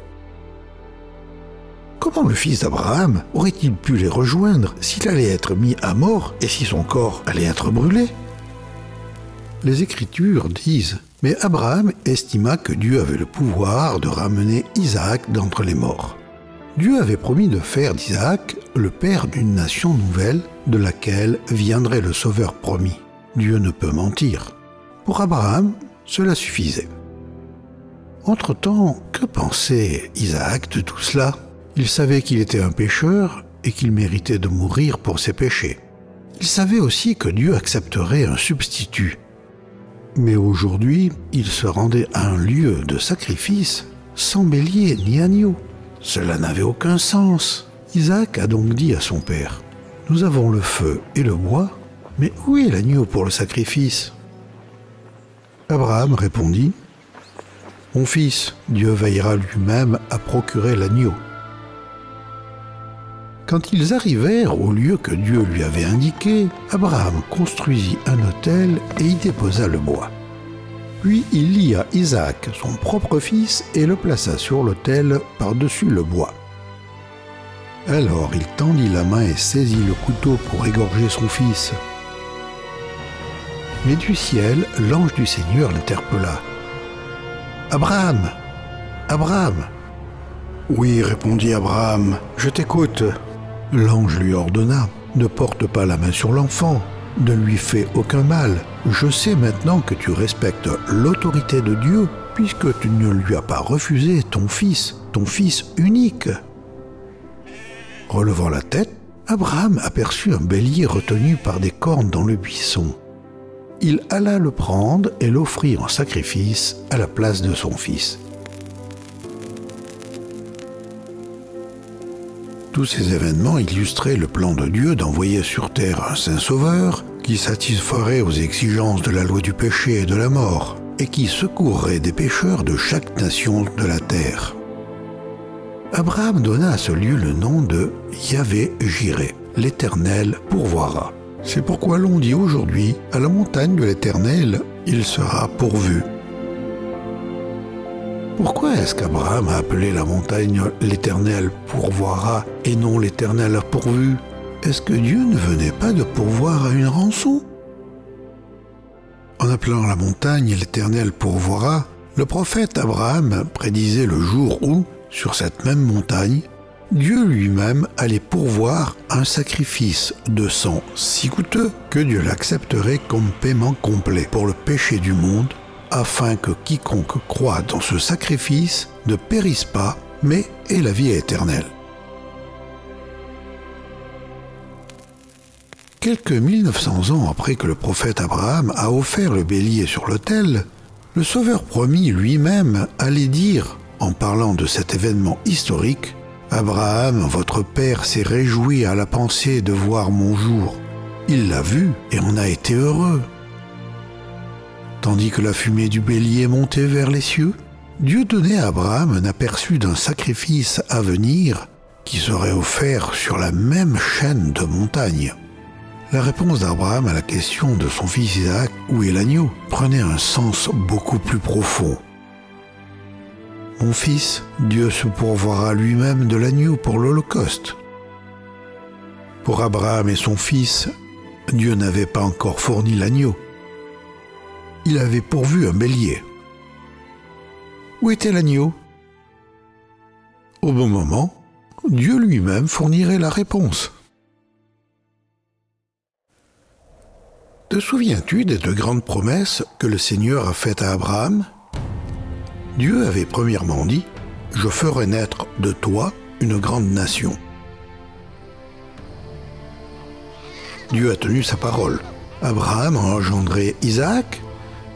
Comment le fils d'Abraham aurait-il pu les rejoindre s'il allait être mis à mort et si son corps allait être brûlé? Les Écritures disent « Mais Abraham estima que Dieu avait le pouvoir de ramener Isaac d'entre les morts. » Dieu avait promis de faire d'Isaac le père d'une nation nouvelle de laquelle viendrait le Sauveur promis. Dieu ne peut mentir. Pour Abraham, cela suffisait. Entre-temps, que pensait Isaac de tout cela? Il savait qu'il était un pécheur et qu'il méritait de mourir pour ses péchés. Il savait aussi que Dieu accepterait un substitut. Mais aujourd'hui, il se rendait à un lieu de sacrifice sans bélier ni agneau. Cela n'avait aucun sens. Isaac a donc dit à son père, « Nous avons le feu et le bois, mais où est l'agneau pour le sacrifice ?» Abraham répondit, « Mon fils, Dieu veillera lui-même à procurer l'agneau. » Quand ils arrivèrent au lieu que Dieu lui avait indiqué, Abraham construisit un autel et y déposa le bois. Puis il lia Isaac, son propre fils, et le plaça sur l'autel par-dessus le bois. Alors il tendit la main et saisit le couteau pour égorger son fils. Mais du ciel, l'ange du Seigneur l'interpella. « Abraham! Abraham !»« Oui, répondit Abraham, je t'écoute. » L'ange lui ordonna, « Ne porte pas la main sur l'enfant, ne lui fais aucun mal. Je sais maintenant que tu respectes l'autorité de Dieu, puisque tu ne lui as pas refusé ton fils unique. » Relevant la tête, Abraham aperçut un bélier retenu par des cornes dans le buisson. Il alla le prendre et l'offrit en sacrifice à la place de son fils. Tous ces événements illustraient le plan de Dieu d'envoyer sur terre un saint sauveur qui satisferait aux exigences de la loi du péché et de la mort et qui secourrait des pécheurs de chaque nation de la terre. Abraham donna à ce lieu le nom de Yahvé-Jiré, l'Éternel pourvoira. C'est pourquoi l'on dit aujourd'hui, à la montagne de l'Éternel, il sera pourvu. Pourquoi est-ce qu'Abraham a appelé la montagne l'Éternel pourvoira et non l'Éternel a pourvu? Est-ce que Dieu ne venait pas de pourvoir à une rançon? En appelant la montagne l'Éternel pourvoira, le prophète Abraham prédisait le jour où, sur cette même montagne, Dieu lui-même allait pourvoir un sacrifice de sang si coûteux que Dieu l'accepterait comme paiement complet pour le péché du monde, afin que quiconque croit dans ce sacrifice ne périsse pas, mais ait la vie éternelle. Quelques 1900 ans après que le prophète Abraham a offert le bélier sur l'autel, le Sauveur promis lui-même allait dire, en parlant de cet événement historique, « Abraham, votre père, s'est réjoui à la pensée de voir mon jour. Il l'a vu et en a été heureux. » Tandis que la fumée du bélier montait vers les cieux, Dieu donnait à Abraham un aperçu d'un sacrifice à venir qui serait offert sur la même chaîne de montagnes. La réponse d'Abraham à la question de son fils Isaac « Où est l'agneau ?» prenait un sens beaucoup plus profond. Mon fils, Dieu se pourvoira lui-même de l'agneau pour l'Holocauste. Pour Abraham et son fils, Dieu n'avait pas encore fourni l'agneau. Il avait pourvu un bélier. Où était l'agneau? Au bon moment, Dieu lui-même fournirait la réponse. Te souviens-tu des deux grandes promesses que le Seigneur a faites à Abraham? Dieu avait premièrement dit « Je ferai naître de toi une grande nation ». Dieu a tenu sa parole. Abraham a engendré Isaac,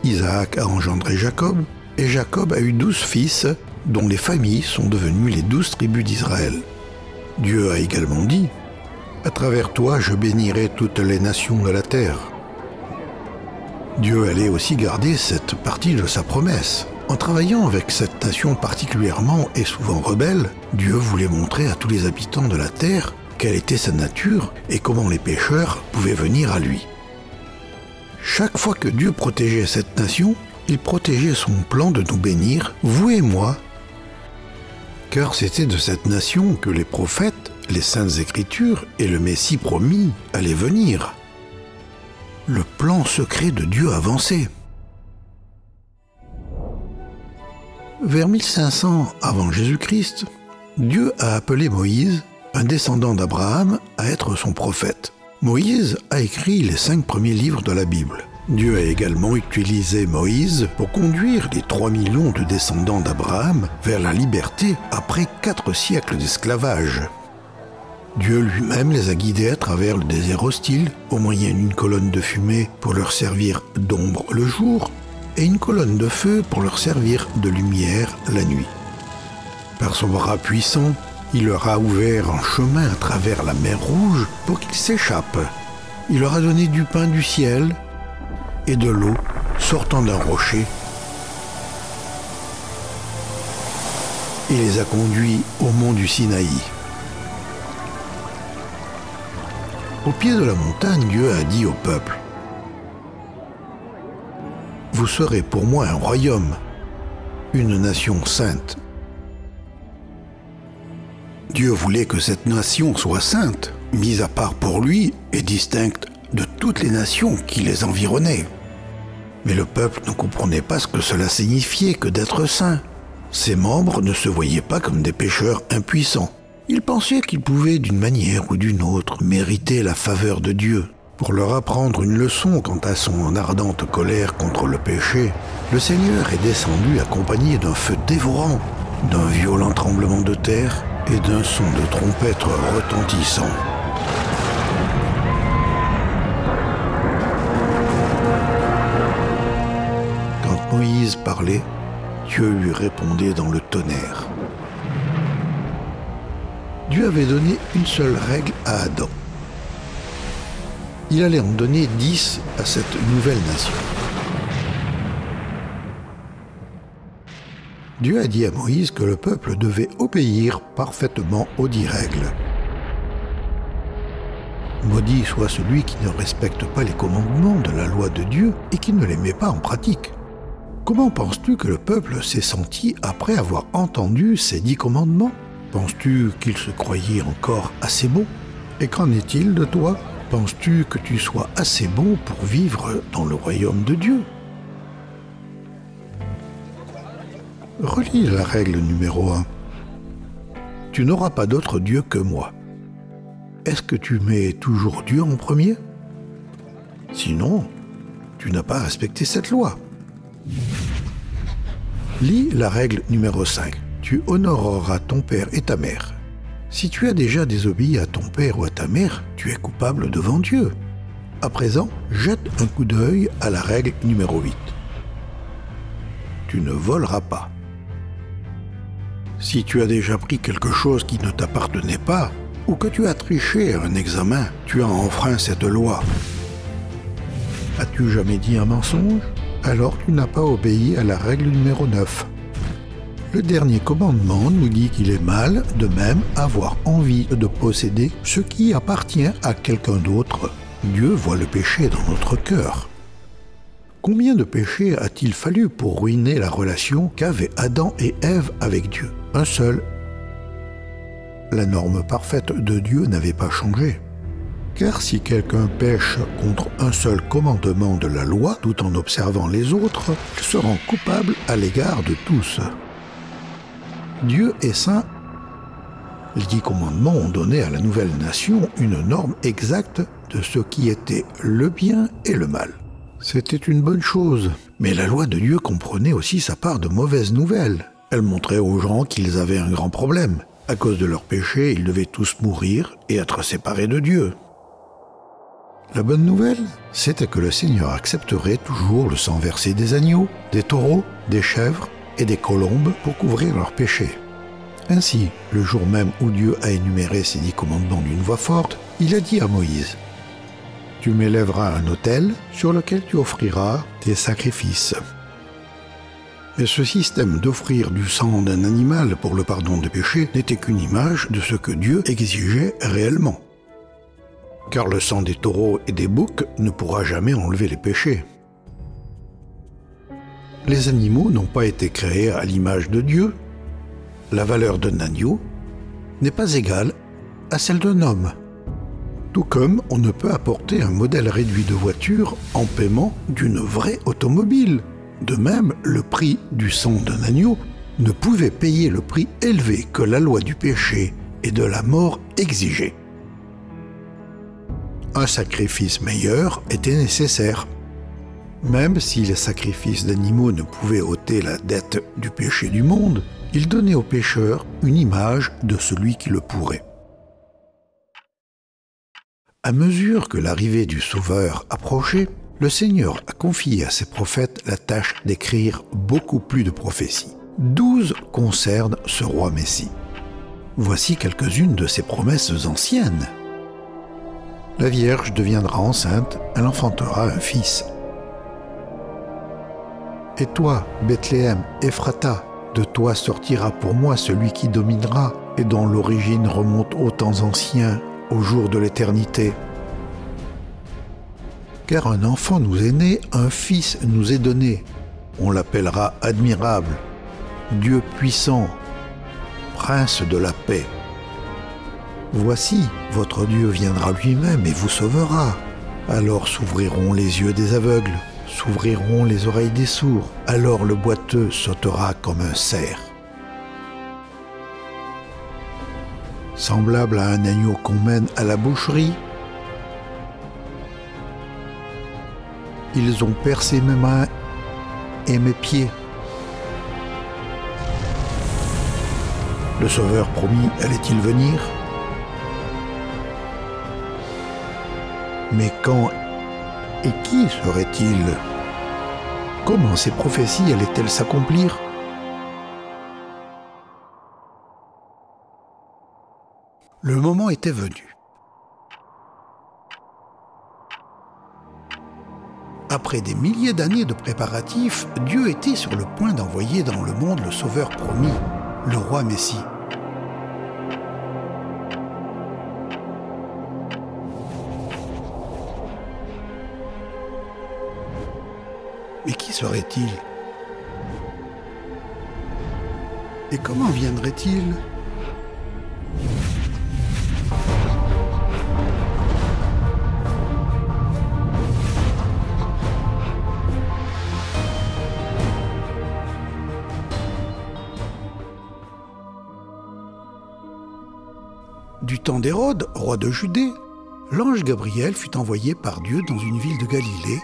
Isaac a engendré Jacob, et Jacob a eu 12 fils, dont les familles sont devenues les 12 tribus d'Israël. Dieu a également dit « À travers toi, je bénirai toutes les nations de la terre ». Dieu allait aussi garder cette partie de sa promesse. En travaillant avec cette nation particulièrement et souvent rebelle, Dieu voulait montrer à tous les habitants de la terre quelle était sa nature et comment les pécheurs pouvaient venir à lui. Chaque fois que Dieu protégeait cette nation, il protégeait son plan de nous bénir, vous et moi, car c'était de cette nation que les prophètes, les saintes écritures et le Messie promis allaient venir. Le plan secret de Dieu avançait. Vers 1500 avant Jésus-Christ, Dieu a appelé Moïse, un descendant d'Abraham, à être son prophète. Moïse a écrit les 5 premiers livres de la Bible. Dieu a également utilisé Moïse pour conduire les 3 millions de descendants d'Abraham vers la liberté après 4 siècles d'esclavage. Dieu lui-même les a guidés à travers le désert hostile, au moyen d'une colonne de fumée pour leur servir d'ombre le jour, et une colonne de feu pour leur servir de lumière la nuit. Par son bras puissant, il leur a ouvert un chemin à travers la mer Rouge pour qu'ils s'échappent. Il leur a donné du pain du ciel et de l'eau sortant d'un rocher et les a conduits au mont du Sinaï. Au pied de la montagne, Dieu a dit au peuple : « Vous serez pour moi un royaume, une nation sainte. » Dieu voulait que cette nation soit sainte, mise à part pour lui et distincte de toutes les nations qui les environnaient. Mais le peuple ne comprenait pas ce que cela signifiait que d'être saint. Ses membres ne se voyaient pas comme des pécheurs impuissants. Ils pensaient qu'ils pouvaient d'une manière ou d'une autre mériter la faveur de Dieu. Pour leur apprendre une leçon quant à son ardente colère contre le péché, le Seigneur est descendu accompagné d'un feu dévorant, d'un violent tremblement de terre et d'un son de trompette retentissant. Quand Moïse parlait, Dieu lui répondait dans le tonnerre. Dieu avait donné une seule règle à Adam. Il allait en donner 10 à cette nouvelle nation. Dieu a dit à Moïse que le peuple devait obéir parfaitement aux 10 règles. Maudit soit celui qui ne respecte pas les commandements de la loi de Dieu et qui ne les met pas en pratique. Comment penses-tu que le peuple s'est senti après avoir entendu ces 10 commandements ? Penses-tu qu'il se croyait encore assez bon ? Et qu'en est-il de toi ? Penses-tu que tu sois assez bon pour vivre dans le royaume de Dieu ? Relis la règle numéro 1. Tu n'auras pas d'autre Dieu que moi. Est-ce que tu mets toujours Dieu en premier ? Sinon, tu n'as pas respecté cette loi. Lis la règle numéro 5. Tu honoreras ton père et ta mère. Si tu as déjà désobéi à ton père ou à ta mère, tu es coupable devant Dieu. À présent, jette un coup d'œil à la règle numéro 8. Tu ne voleras pas. Si tu as déjà pris quelque chose qui ne t'appartenait pas, ou que tu as triché à un examen, tu as enfreint cette loi. As-tu jamais dit un mensonge ? Alors tu n'as pas obéi à la règle numéro 9. Le dernier commandement nous dit qu'il est mal de même avoir envie de posséder ce qui appartient à quelqu'un d'autre. Dieu voit le péché dans notre cœur. Combien de péchés a-t-il fallu pour ruiner la relation qu'avaient Adam et Ève avec Dieu ? Un seul. La norme parfaite de Dieu n'avait pas changé. Car si quelqu'un pêche contre un seul commandement de la loi, tout en observant les autres, il se rend coupable à l'égard de tous. Dieu est saint. Les 10 commandements ont donné à la nouvelle nation une norme exacte de ce qui était le bien et le mal. C'était une bonne chose, mais la loi de Dieu comprenait aussi sa part de mauvaises nouvelles. Elle montrait aux gens qu'ils avaient un grand problème. À cause de leurs péchés, ils devaient tous mourir et être séparés de Dieu. La bonne nouvelle, c'était que le Seigneur accepterait toujours le sang versé des agneaux, des taureaux, des chèvres et des colombes pour couvrir leurs péchés. Ainsi, le jour même où Dieu a énuméré ces 10 commandements d'une voix forte, il a dit à Moïse : « Tu m'élèveras un autel sur lequel tu offriras tes sacrifices. » Mais ce système d'offrir du sang d'un animal pour le pardon des péchés n'était qu'une image de ce que Dieu exigeait réellement. Car le sang des taureaux et des boucs ne pourra jamais enlever les péchés. Les animaux n'ont pas été créés à l'image de Dieu. La valeur d'un agneau n'est pas égale à celle d'un homme. Tout comme on ne peut apporter un modèle réduit de voiture en paiement d'une vraie automobile. De même, le prix du sang d'un agneau ne pouvait payer le prix élevé que la loi du péché et de la mort exigeait. Un sacrifice meilleur était nécessaire. Même si les sacrifices d'animaux ne pouvaient ôter la dette du péché du monde, ils donnaient aux pécheurs une image de celui qui le pourrait. À mesure que l'arrivée du Sauveur approchait, le Seigneur a confié à ses prophètes la tâche d'écrire beaucoup plus de prophéties. 12 concernent ce roi Messie. Voici quelques-unes de ses promesses anciennes. La Vierge deviendra enceinte, elle enfantera un fils. Et toi, Bethléem, Ephrata, de toi sortira pour moi celui qui dominera et dont l'origine remonte aux temps anciens, au jour de l'éternité. Car un enfant nous est né, un fils nous est donné. On l'appellera admirable, Dieu puissant, prince de la paix. Voici, votre Dieu viendra lui-même et vous sauvera. Alors s'ouvriront les yeux des aveugles, s'ouvriront les oreilles des sourds. Alors le boiteux sautera comme un cerf. Semblable à un agneau qu'on mène à la boucherie, ils ont percé mes mains et mes pieds. Le Sauveur promis allait-il venir? Mais quand et qui serait-il? Comment ces prophéties allaient-elles s'accomplir? Le moment était venu. Après des milliers d'années de préparatifs, Dieu était sur le point d'envoyer dans le monde le Sauveur promis, le roi Messie. Mais qui serait-il? Et comment viendrait-il? Du temps d'Hérode, roi de Judée, l'ange Gabriel fut envoyé par Dieu dans une ville de Galilée,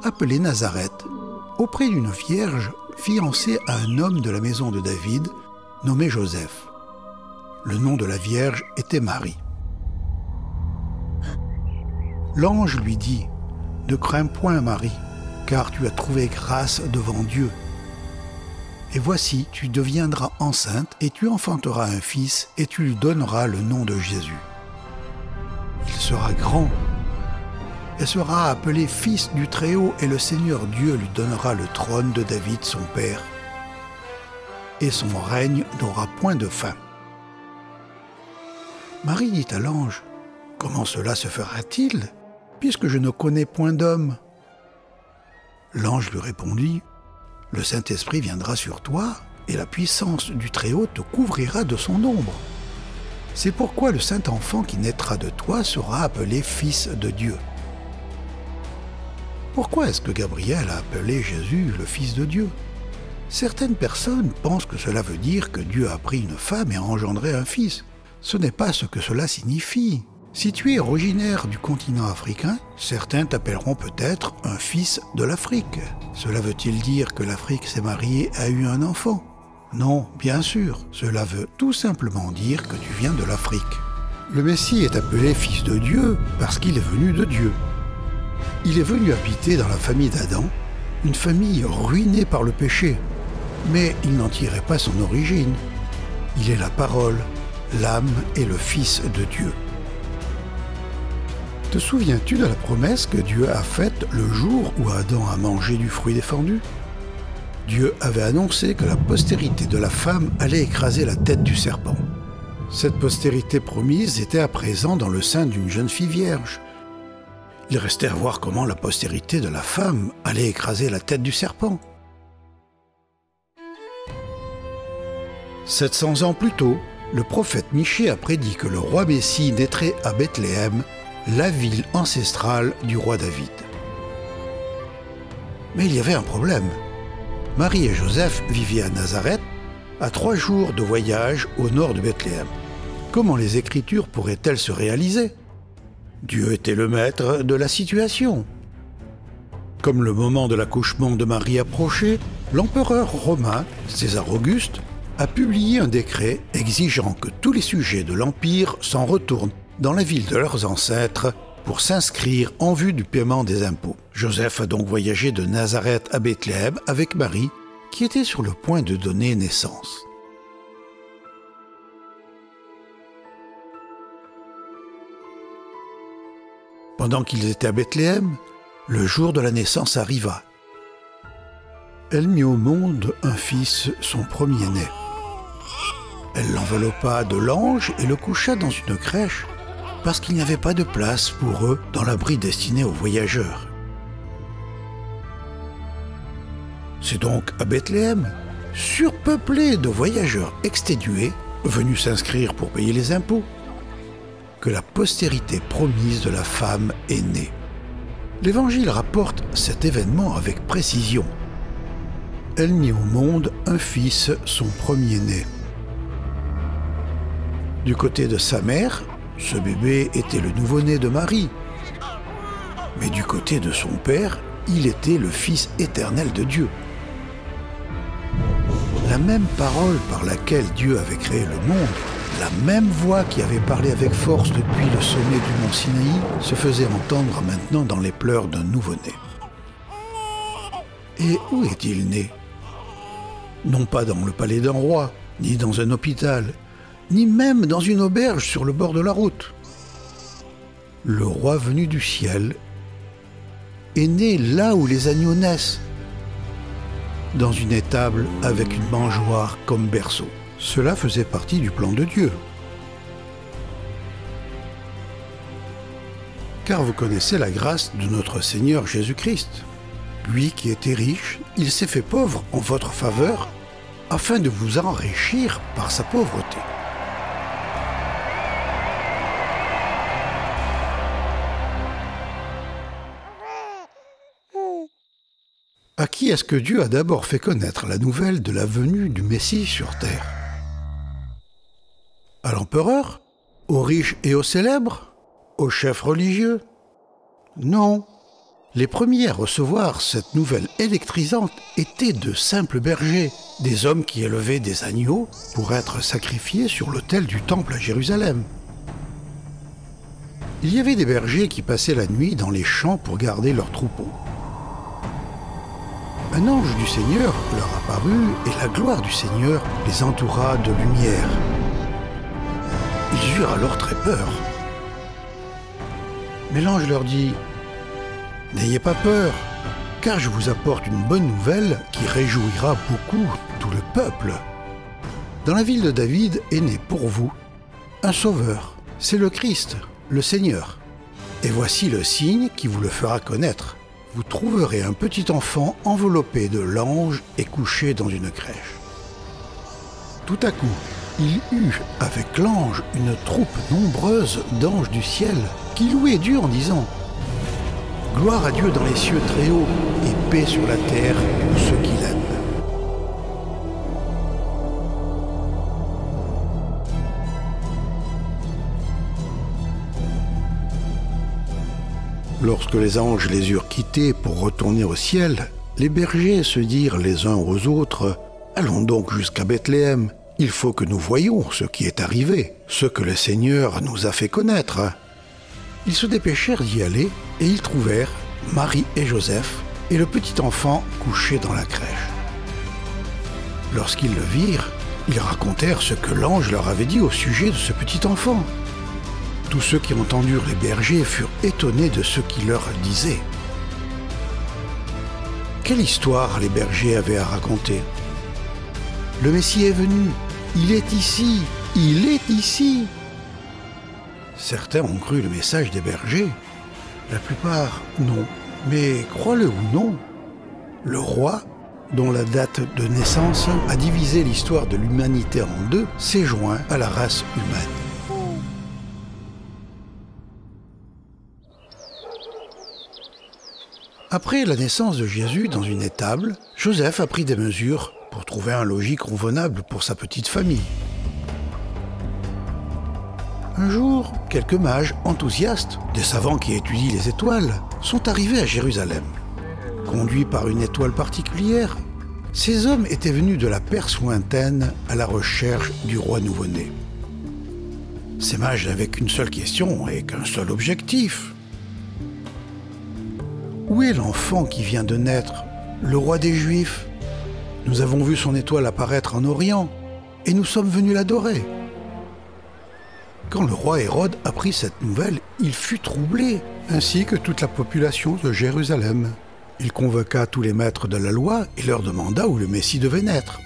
appelée Nazareth, auprès d'une vierge fiancée à un homme de la maison de David, nommé Joseph. Le nom de la vierge était Marie. L'ange lui dit « Ne crains point, Marie, car tu as trouvé grâce devant Dieu. Et voici, tu deviendras enceinte et tu enfanteras un fils et tu lui donneras le nom de Jésus. Il sera grand et sera appelé Fils du Très-Haut et le Seigneur Dieu lui donnera le trône de David son père. Et son règne n'aura point de fin. » Marie dit à l'ange, « Comment cela se fera-t-il, puisque je ne connais point d'homme ?» L'ange lui répondit, « Le Saint-Esprit viendra sur toi, et la puissance du Très-Haut te couvrira de son ombre. C'est pourquoi le Saint-Enfant qui naîtra de toi sera appelé Fils de Dieu. » Pourquoi est-ce que Gabriel a appelé Jésus le Fils de Dieu? Certaines personnes pensent que cela veut dire que Dieu a pris une femme et a engendré un fils. Ce n'est pas ce que cela signifie. Si tu es originaire du continent africain, certains t'appelleront peut-être un fils de l'Afrique. Cela veut-il dire que l'Afrique s'est mariée et a eu un enfant? Non, bien sûr. Cela veut tout simplement dire que tu viens de l'Afrique. Le Messie est appelé Fils de Dieu parce qu'il est venu de Dieu. Il est venu habiter dans la famille d'Adam, une famille ruinée par le péché. Mais il n'en tirait pas son origine. Il est la parole, l'âme et le Fils de Dieu. Te souviens-tu de la promesse que Dieu a faite le jour où Adam a mangé du fruit défendu? Dieu avait annoncé que la postérité de la femme allait écraser la tête du serpent. Cette postérité promise était à présent dans le sein d'une jeune fille vierge. Il restait à voir comment la postérité de la femme allait écraser la tête du serpent. 700 ans plus tôt, le prophète Michée a prédit que le roi Messie naîtrait à Bethléem, la ville ancestrale du roi David. Mais il y avait un problème. Marie et Joseph vivaient à Nazareth, à 3 jours de voyage au nord de Bethléem. Comment les Écritures pourraient-elles se réaliser? Dieu était le maître de la situation. Comme le moment de l'accouchement de Marie approchait, l'empereur romain, César Auguste, a publié un décret exigeant que tous les sujets de l'Empire s'en retournent dans la ville de leurs ancêtres pour s'inscrire en vue du paiement des impôts. Joseph a donc voyagé de Nazareth à Bethléem avec Marie, qui était sur le point de donner naissance. Pendant qu'ils étaient à Bethléem, le jour de la naissance arriva. Elle mit au monde un fils, son premier-né. Elle l'enveloppa de langes et le coucha dans une crèche, parce qu'il n'y avait pas de place pour eux dans l'abri destiné aux voyageurs. C'est donc à Bethléem, surpeuplé de voyageurs exténués, venus s'inscrire pour payer les impôts, que la postérité promise de la femme est née. L'Évangile rapporte cet événement avec précision. Elle mit au monde un fils, son premier-né. Du côté de sa mère, ce bébé était le nouveau-né de Marie. Mais du côté de son père, il était le Fils éternel de Dieu. La même parole par laquelle Dieu avait créé le monde, la même voix qui avait parlé avec force depuis le sommet du mont Sinaï, se faisait entendre maintenant dans les pleurs d'un nouveau-né. Et où est-il né? Non pas dans le palais d'un roi, ni dans un hôpital, ni même dans une auberge sur le bord de la route. Le roi venu du ciel est né là où les agneaux naissent, dans une étable avec une mangeoire comme berceau. Cela faisait partie du plan de Dieu. Car vous connaissez la grâce de notre Seigneur Jésus-Christ. Lui qui était riche, il s'est fait pauvre en votre faveur, afin de vous enrichir par sa pauvreté. À qui est-ce que Dieu a d'abord fait connaître la nouvelle de la venue du Messie sur terre? À l'empereur? Aux riches et aux célèbres? Aux chefs religieux? Non. Les premiers à recevoir cette nouvelle électrisante étaient de simples bergers, des hommes qui élevaient des agneaux pour être sacrifiés sur l'autel du temple à Jérusalem. Il y avait des bergers qui passaient la nuit dans les champs pour garder leurs troupeaux. Un ange du Seigneur leur apparut et la gloire du Seigneur les entoura de lumière. Ils eurent alors très peur. Mais l'ange leur dit « N'ayez pas peur, car je vous apporte une bonne nouvelle qui réjouira beaucoup tout le peuple. Dans la ville de David est né pour vous un sauveur, c'est le Christ, le Seigneur. Et voici le signe qui vous le fera connaître. Vous trouverez un petit enfant enveloppé de langes et couché dans une crèche. » Tout à coup, il eut avec l'ange une troupe nombreuse d'anges du ciel qui louaient Dieu en disant « Gloire à Dieu dans les cieux très hauts et paix sur la terre pour ceux qui l'aiment. » Lorsque les anges les eurent quittés pour retourner au ciel, les bergers se dirent les uns aux autres « Allons donc jusqu'à Bethléem, il faut que nous voyions ce qui est arrivé, ce que le Seigneur nous a fait connaître. » Ils se dépêchèrent d'y aller et ils trouvèrent Marie et Joseph et le petit enfant couché dans la crèche. Lorsqu'ils le virent, ils racontèrent ce que l'ange leur avait dit au sujet de ce petit enfant. Tous ceux qui entendirent les bergers furent étonnés de ce qu'il leur disait. Quelle histoire les bergers avaient à raconter? Le Messie est venu, il est ici, il est ici. Certains ont cru le message des bergers, la plupart non. Mais crois-le ou non, le roi, dont la date de naissance a divisé l'histoire de l'humanité en deux, s'est joint à la race humaine. Après la naissance de Jésus dans une étable, Joseph a pris des mesures pour trouver un logis convenable pour sa petite famille. Un jour, quelques mages enthousiastes, des savants qui étudient les étoiles, sont arrivés à Jérusalem. Conduits par une étoile particulière, ces hommes étaient venus de la Perse lointaine à la recherche du roi nouveau-né. Ces mages n'avaient qu'une seule question et qu'un seul objectif. Où est l'enfant qui vient de naître, le roi des Juifs? Nous avons vu son étoile apparaître en Orient et nous sommes venus l'adorer. Quand le roi Hérode apprit cette nouvelle, il fut troublé, ainsi que toute la population de Jérusalem. Il convoqua tous les maîtres de la loi et leur demanda où le Messie devait naître.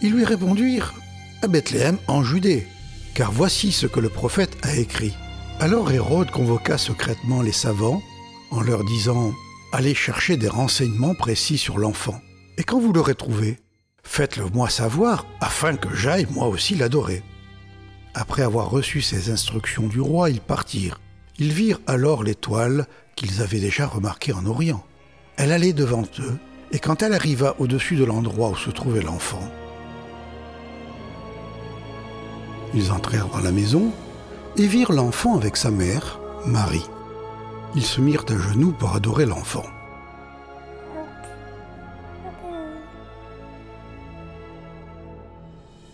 Ils lui répondirent « À Bethléem en Judée, car voici ce que le prophète a écrit. » Alors Hérode convoqua secrètement les savants en leur disant « Allez chercher des renseignements précis sur l'enfant, et quand vous l'aurez trouvé, faites-le moi savoir afin que j'aille moi aussi l'adorer. » Après avoir reçu ces instructions du roi, ils partirent. Ils virent alors l'étoile qu'ils avaient déjà remarquée en Orient. Elle allait devant eux, et quand elle arriva au-dessus de l'endroit où se trouvait l'enfant, ils entrèrent dans la maison et virent l'enfant avec sa mère, Marie. Ils se mirent à genoux pour adorer l'enfant.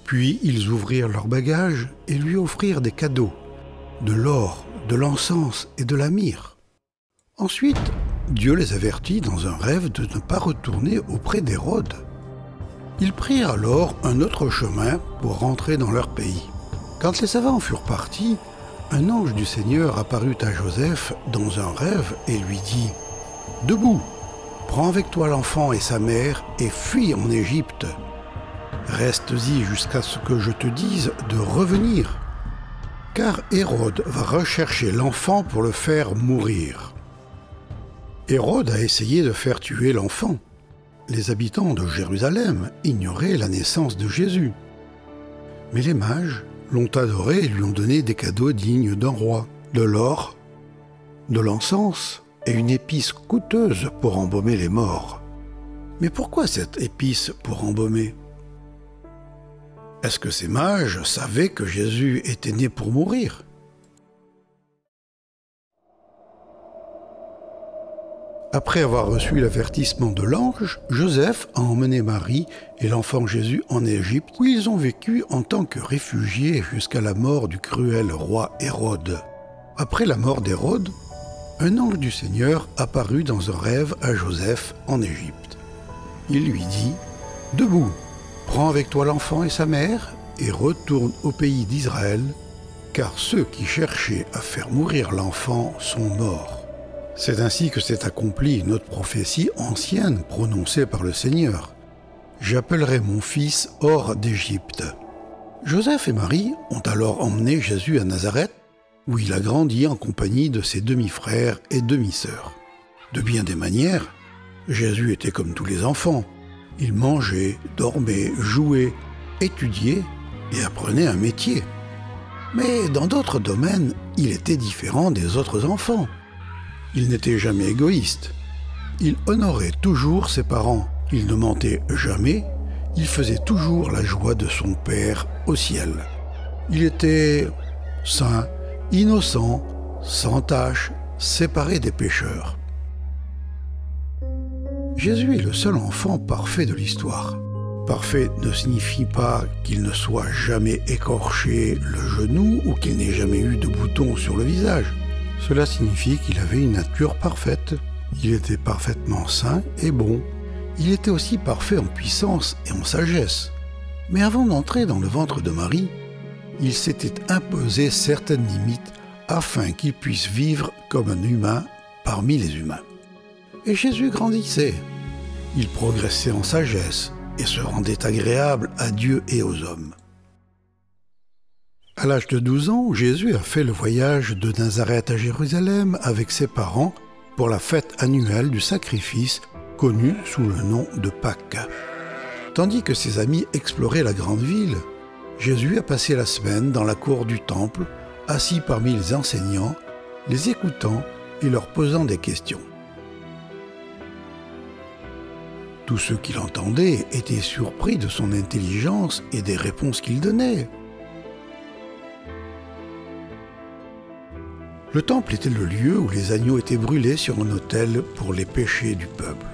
Puis ils ouvrirent leurs bagages et lui offrirent des cadeaux, de l'or, de l'encens et de la myrrhe. Ensuite, Dieu les avertit dans un rêve de ne pas retourner auprès d'Hérode. Ils prirent alors un autre chemin pour rentrer dans leur pays. Quand les savants furent partis, un ange du Seigneur apparut à Joseph dans un rêve et lui dit « Debout, prends avec toi l'enfant et sa mère et fuis en Égypte. Reste-y jusqu'à ce que je te dise de revenir, car Hérode va rechercher l'enfant pour le faire mourir. » Hérode a essayé de faire tuer l'enfant. Les habitants de Jérusalem ignoraient la naissance de Jésus. Mais les mages l'ont adoré et lui ont donné des cadeaux dignes d'un roi, de l'or, de l'encens et une épice coûteuse pour embaumer les morts. Mais pourquoi cette épice pour embaumer ? Est-ce que ces mages savaient que Jésus était né pour mourir ? Après avoir reçu l'avertissement de l'ange, Joseph a emmené Marie et l'enfant Jésus en Égypte, où ils ont vécu en tant que réfugiés jusqu'à la mort du cruel roi Hérode. Après la mort d'Hérode, un ange du Seigneur apparut dans un rêve à Joseph en Égypte. Il lui dit « Debout, prends avec toi l'enfant et sa mère et retourne au pays d'Israël, car ceux qui cherchaient à faire mourir l'enfant sont morts. » C'est ainsi que s'est accomplie une autre prophétie ancienne prononcée par le Seigneur. « J'appellerai mon fils hors d'Égypte. » Joseph et Marie ont alors emmené Jésus à Nazareth, où il a grandi en compagnie de ses demi-frères et demi-sœurs. De bien des manières, Jésus était comme tous les enfants. Il mangeait, dormait, jouait, étudiait et apprenait un métier. Mais dans d'autres domaines, il était différent des autres enfants. Il n'était jamais égoïste. Il honorait toujours ses parents. Il ne mentait jamais. Il faisait toujours la joie de son Père au ciel. Il était saint, innocent, sans tache, séparé des pécheurs. Jésus est le seul enfant parfait de l'histoire. Parfait ne signifie pas qu'il ne soit jamais écorché le genou ou qu'il n'ait jamais eu de boutons sur le visage. Cela signifie qu'il avait une nature parfaite. Il était parfaitement saint et bon. Il était aussi parfait en puissance et en sagesse. Mais avant d'entrer dans le ventre de Marie, il s'était imposé certaines limites afin qu'il puisse vivre comme un humain parmi les humains. Et Jésus grandissait. Il progressait en sagesse et se rendait agréable à Dieu et aux hommes. À l'âge de 12 ans, Jésus a fait le voyage de Nazareth à Jérusalem avec ses parents pour la fête annuelle du sacrifice connue sous le nom de Pâques. Tandis que ses amis exploraient la grande ville, Jésus a passé la semaine dans la cour du temple, assis parmi les enseignants, les écoutant et leur posant des questions. Tous ceux qui l'entendaient étaient surpris de son intelligence et des réponses qu'il donnait. Le temple était le lieu où les agneaux étaient brûlés sur un autel pour les péchés du peuple.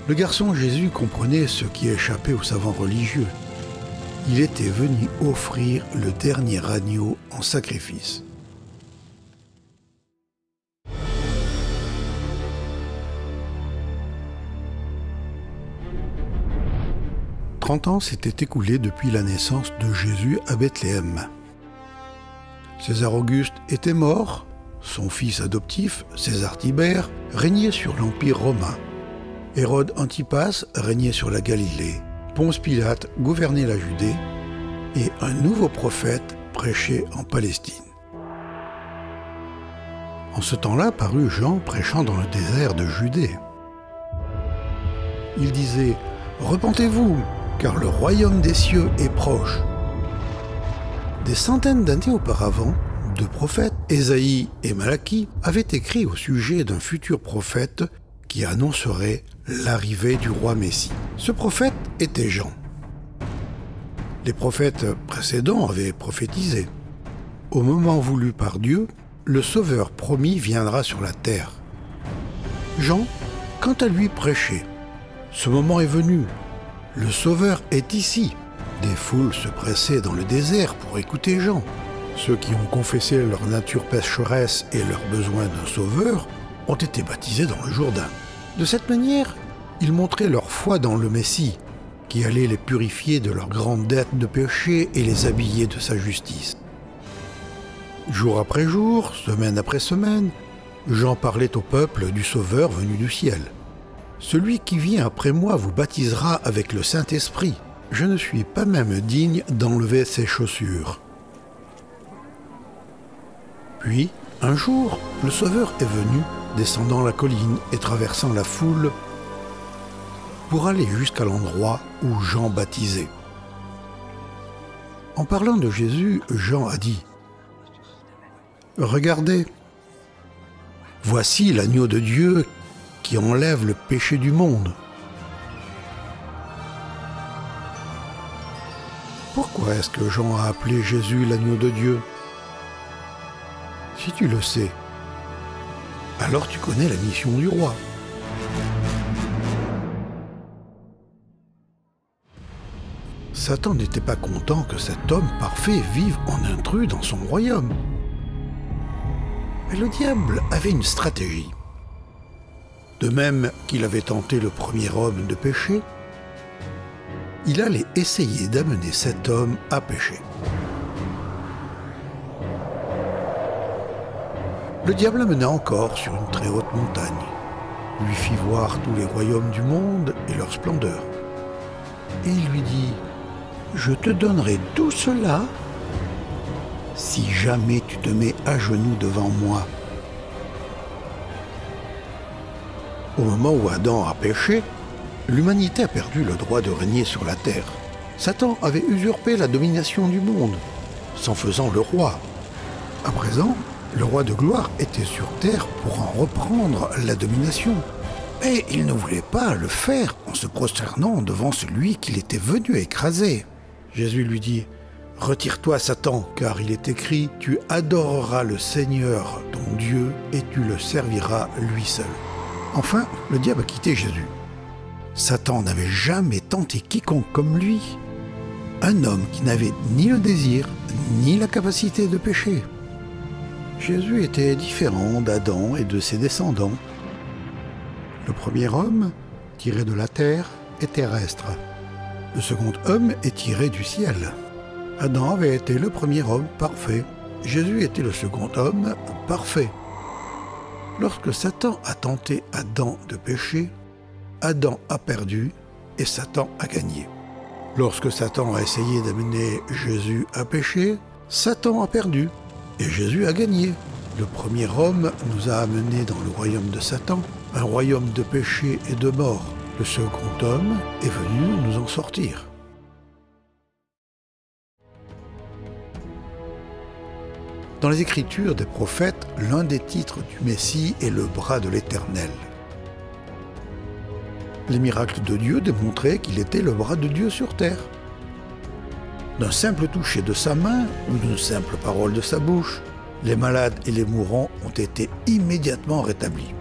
Le garçon Jésus comprenait ce qui échappait aux savants religieux. Il était venu offrir le dernier agneau en sacrifice. « 30 ans s'étaient écoulés depuis la naissance de Jésus à Bethléem. César Auguste était mort, son fils adoptif, César Tibère, régnait sur l'Empire romain. Hérode Antipas régnait sur la Galilée. Ponce Pilate gouvernait la Judée et un nouveau prophète prêchait en Palestine. En ce temps-là parut Jean prêchant dans le désert de Judée. Il disait « Repentez-vous, car le royaume des cieux est proche. » Des centaines d'années auparavant, deux prophètes, Ésaïe et Malachie, avaient écrit au sujet d'un futur prophète qui annoncerait l'arrivée du roi Messie. Ce prophète était Jean. Les prophètes précédents avaient prophétisé. Au moment voulu par Dieu, le Sauveur promis viendra sur la terre. Jean, quant à lui, prêchait. Ce moment est venu. Le Sauveur est ici. Des foules se pressaient dans le désert pour écouter Jean. Ceux qui ont confessé leur nature pécheresse et leur besoin d'un sauveur ont été baptisés dans le Jourdain. De cette manière, ils montraient leur foi dans le Messie, qui allait les purifier de leur grande dette de péché et les habiller de sa justice. Jour après jour, semaine après semaine, Jean parlait au peuple du Sauveur venu du ciel. « Celui qui vient après moi vous baptisera avec le Saint-Esprit. Je ne suis pas même digne d'enlever ses chaussures. » Puis, un jour, le Sauveur est venu, descendant la colline et traversant la foule, pour aller jusqu'à l'endroit où Jean baptisait. En parlant de Jésus, Jean a dit « Regardez, voici l'agneau de Dieu qui enlève le péché du monde. » Pourquoi est-ce que Jean a appelé Jésus l'agneau de Dieu? Si tu le sais, alors tu connais la mission du roi. Satan n'était pas content que cet homme parfait vive en intrus dans son royaume. Mais le diable avait une stratégie. De même qu'il avait tenté le premier homme de pécher, il allait essayer d'amener cet homme à pécher. Le diable l'amena encore sur une très haute montagne, lui fit voir tous les royaumes du monde et leur splendeur. Et il lui dit « Je te donnerai tout cela si jamais tu te mets à genoux devant moi. » Au moment où Adam a péché, l'humanité a perdu le droit de régner sur la terre. Satan avait usurpé la domination du monde, s'en faisant le roi. À présent, le roi de gloire était sur terre pour en reprendre la domination. Mais il ne voulait pas le faire en se prosternant devant celui qu'il était venu écraser. Jésus lui dit « Retire-toi, Satan, car il est écrit « Tu adoreras le Seigneur, ton Dieu, et tu le serviras lui seul. » Enfin, le diable a quitté Jésus. Satan n'avait jamais tenté quiconque comme lui, un homme qui n'avait ni le désir, ni la capacité de pécher. Jésus était différent d'Adam et de ses descendants. Le premier homme, tiré de la terre, est terrestre. Le second homme est tiré du ciel. Adam avait été le premier homme parfait. Jésus était le second homme parfait. Lorsque Satan a tenté Adam de pécher, Adam a perdu et Satan a gagné. Lorsque Satan a essayé d'amener Jésus à pécher, Satan a perdu et Jésus a gagné. Le premier homme nous a amenés dans le royaume de Satan, un royaume de péché et de mort. Le second homme est venu nous en sortir. Dans les Écritures des prophètes, l'un des titres du Messie est le bras de l'Éternel. Les miracles de Dieu démontraient qu'il était le bras de Dieu sur terre. D'un simple toucher de sa main ou d'une simple parole de sa bouche, les malades et les mourants ont été immédiatement rétablis.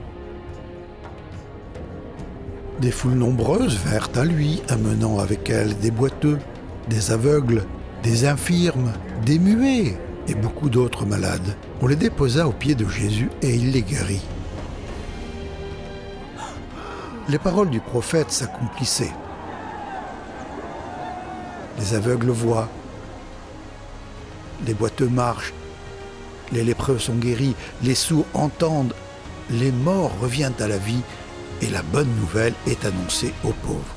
Des foules nombreuses vinrent à lui, amenant avec elles des boiteux, des aveugles, des infirmes, des muets et beaucoup d'autres malades. On les déposa aux pieds de Jésus et il les guérit. Les paroles du prophète s'accomplissaient. Les aveugles voient, les boiteux marchent, les lépreux sont guéris, les sourds entendent, les morts reviennent à la vie et la bonne nouvelle est annoncée aux pauvres.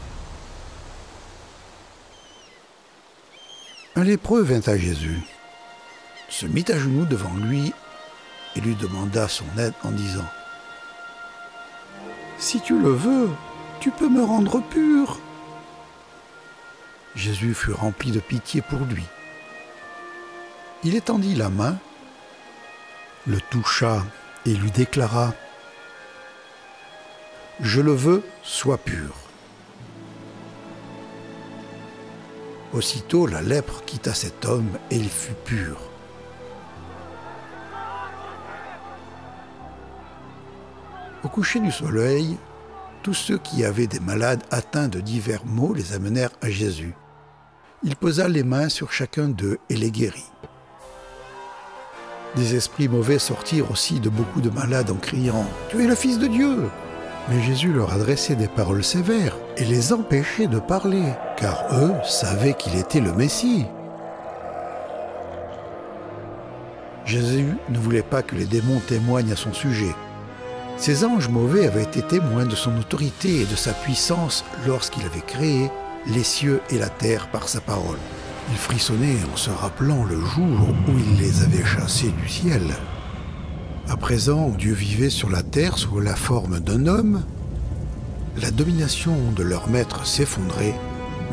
Un lépreux vint à Jésus, se mit à genoux devant lui et lui demanda son aide en disant « Si tu le veux, tu peux me rendre pur. » Jésus fut rempli de pitié pour lui. Il étendit la main, le toucha et lui déclara « Je le veux, sois pur. » Aussitôt la lèpre quitta cet homme et il fut pur. Au coucher du soleil, tous ceux qui avaient des malades atteints de divers maux les amenèrent à Jésus. Il posa les mains sur chacun d'eux et les guérit. Des esprits mauvais sortirent aussi de beaucoup de malades en criant « Tu es le Fils de Dieu !» Mais Jésus leur adressait des paroles sévères et les empêchait de parler, car eux savaient qu'il était le Messie. Jésus ne voulait pas que les démons témoignent à son sujet. Ces anges mauvais avaient été témoins de son autorité et de sa puissance lorsqu'il avait créé les cieux et la terre par sa parole. Il frissonnait en se rappelant le jour où il les avait chassés du ciel. À présent, Dieu vivait sur la terre sous la forme d'un homme. La domination de leur maître s'effondrait.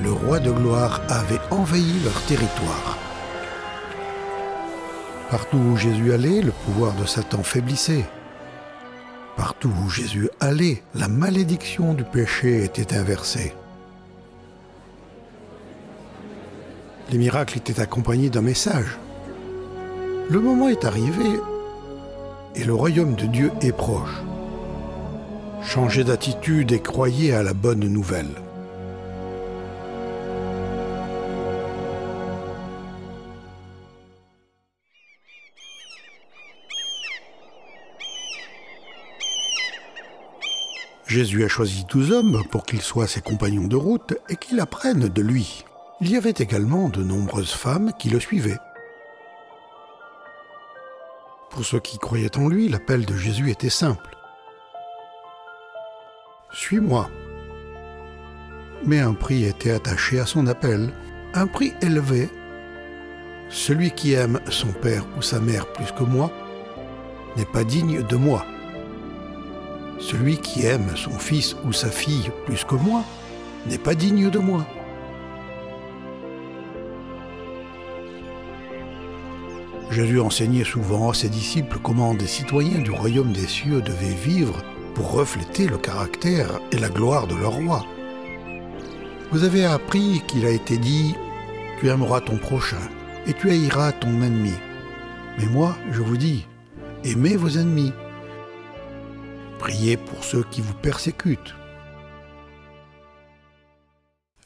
Le roi de gloire avait envahi leur territoire. Partout où Jésus allait, le pouvoir de Satan faiblissait. Partout où Jésus allait, la malédiction du péché était inversée. Les miracles étaient accompagnés d'un message. Le moment est arrivé et le royaume de Dieu est proche. Changez d'attitude et croyez à la bonne nouvelle. Jésus a choisi 12 hommes pour qu'ils soient ses compagnons de route et qu'ils apprennent de lui. Il y avait également de nombreuses femmes qui le suivaient. Pour ceux qui croyaient en lui, l'appel de Jésus était simple. « Suis-moi ». Mais un prix était attaché à son appel, un prix élevé. Celui qui aime son père ou sa mère plus que moi n'est pas digne de moi. Celui qui aime son fils ou sa fille plus que moi n'est pas digne de moi. Jésus enseignait souvent à ses disciples comment des citoyens du royaume des cieux devaient vivre pour refléter le caractère et la gloire de leur roi. Vous avez appris qu'il a été dit « Tu aimeras ton prochain et tu haïras ton ennemi. » Mais moi, je vous dis, aimez vos ennemis. Priez pour ceux qui vous persécutent.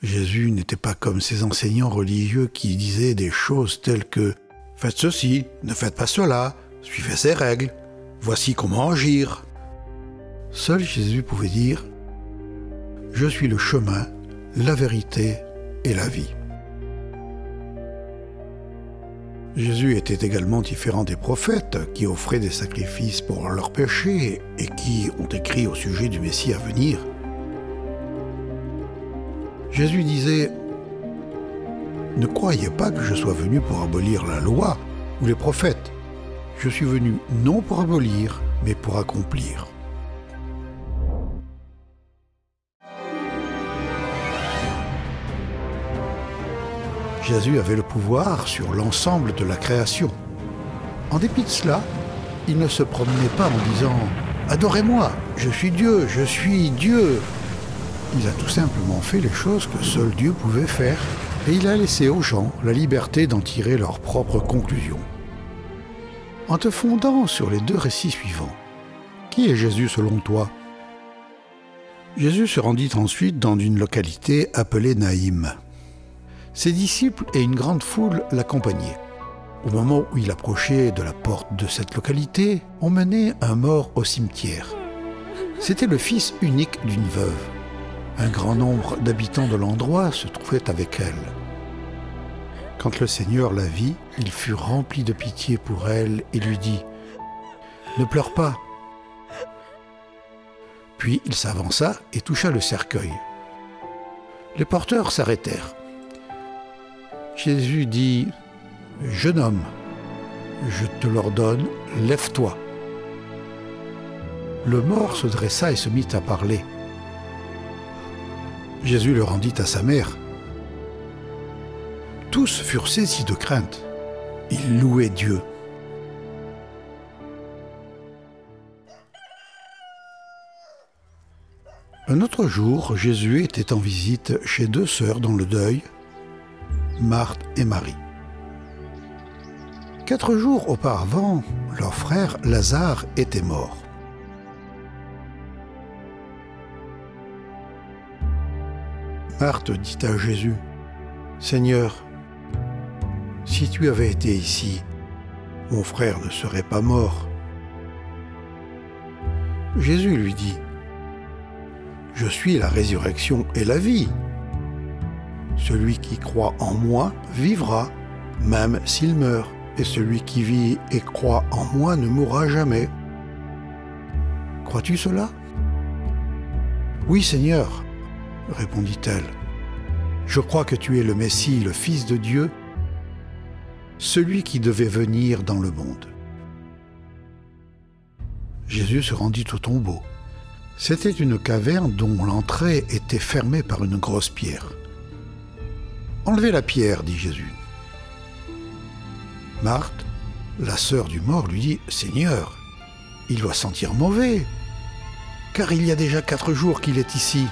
Jésus n'était pas comme ces enseignants religieux qui disaient des choses telles que « Faites ceci, ne faites pas cela, suivez ces règles, voici comment agir. » Seul Jésus pouvait dire « Je suis le chemin, la vérité et la vie. » Jésus était également différent des prophètes qui offraient des sacrifices pour leurs péchés et qui ont écrit au sujet du Messie à venir. Jésus disait « Ne croyez pas que je sois venu pour abolir la loi ou les prophètes. Je suis venu non pour abolir, mais pour accomplir. » Jésus avait le pouvoir sur l'ensemble de la création. En dépit de cela, il ne se promenait pas en disant « Adorez-moi, je suis Dieu, je suis Dieu ». Il a tout simplement fait les choses que seul Dieu pouvait faire, et il a laissé aux gens la liberté d'en tirer leurs propres conclusions. En te fondant sur les deux récits suivants, qui est Jésus selon toi? Jésus se rendit ensuite dans une localité appelée Naïm. Ses disciples et une grande foule l'accompagnaient. Au moment où il approchait de la porte de cette localité, on menait un mort au cimetière. C'était le fils unique d'une veuve. Un grand nombre d'habitants de l'endroit se trouvaient avec elle. Quand le Seigneur la vit, il fut rempli de pitié pour elle et lui dit « Ne pleure pas !» Puis il s'avança et toucha le cercueil. Les porteurs s'arrêtèrent. Jésus dit « Jeune homme, je te l'ordonne, lève-toi. » Le mort se dressa et se mit à parler. Jésus le rendit à sa mère. Tous furent saisis de crainte. Ils louaient Dieu. Un autre jour, Jésus était en visite chez deux sœurs dans le deuil, Marthe et Marie. 4 jours auparavant, leur frère Lazare était mort. Marthe dit à Jésus, « Seigneur, si tu avais été ici, mon frère ne serait pas mort. » Jésus lui dit, « Je suis la résurrection et la vie. Celui qui croit en moi vivra, même s'il meurt, et celui qui vit et croit en moi ne mourra jamais. Crois-tu cela? » « Oui, Seigneur, » répondit-elle. « Je crois que tu es le Messie, le Fils de Dieu, celui qui devait venir dans le monde. » Jésus se rendit au tombeau. C'était une caverne dont l'entrée était fermée par une grosse pierre. « Enlevez la pierre, dit Jésus. » Marthe, la sœur du mort, lui dit « Seigneur, il doit sentir mauvais, car il y a déjà 4 jours qu'il est ici. »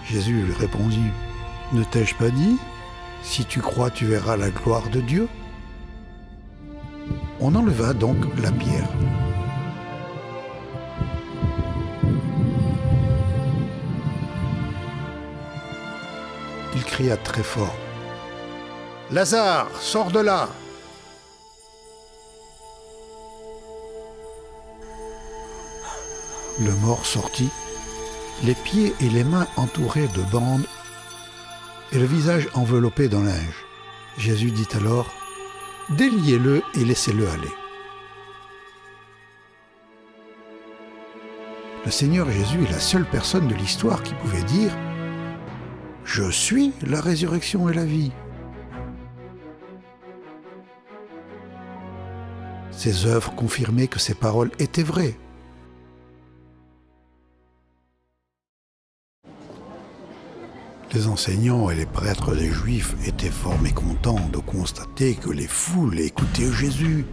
Jésus lui répondit, « Ne t'ai-je pas dit, si tu crois, tu verras la gloire de Dieu ?» On enleva donc la pierre. Il cria très fort, « Lazare, sors de là !» Le mort sortit, les pieds et les mains entourés de bandes et le visage enveloppé d'un linge. Jésus dit alors, « Déliez-le et laissez-le aller. » Le Seigneur Jésus est la seule personne de l'histoire qui pouvait dire « Je suis la résurrection et la vie. » Ses œuvres confirmaient que ses paroles étaient vraies. Les enseignants et les prêtres des Juifs étaient fort mécontents de constater que les foules écoutaient Jésus.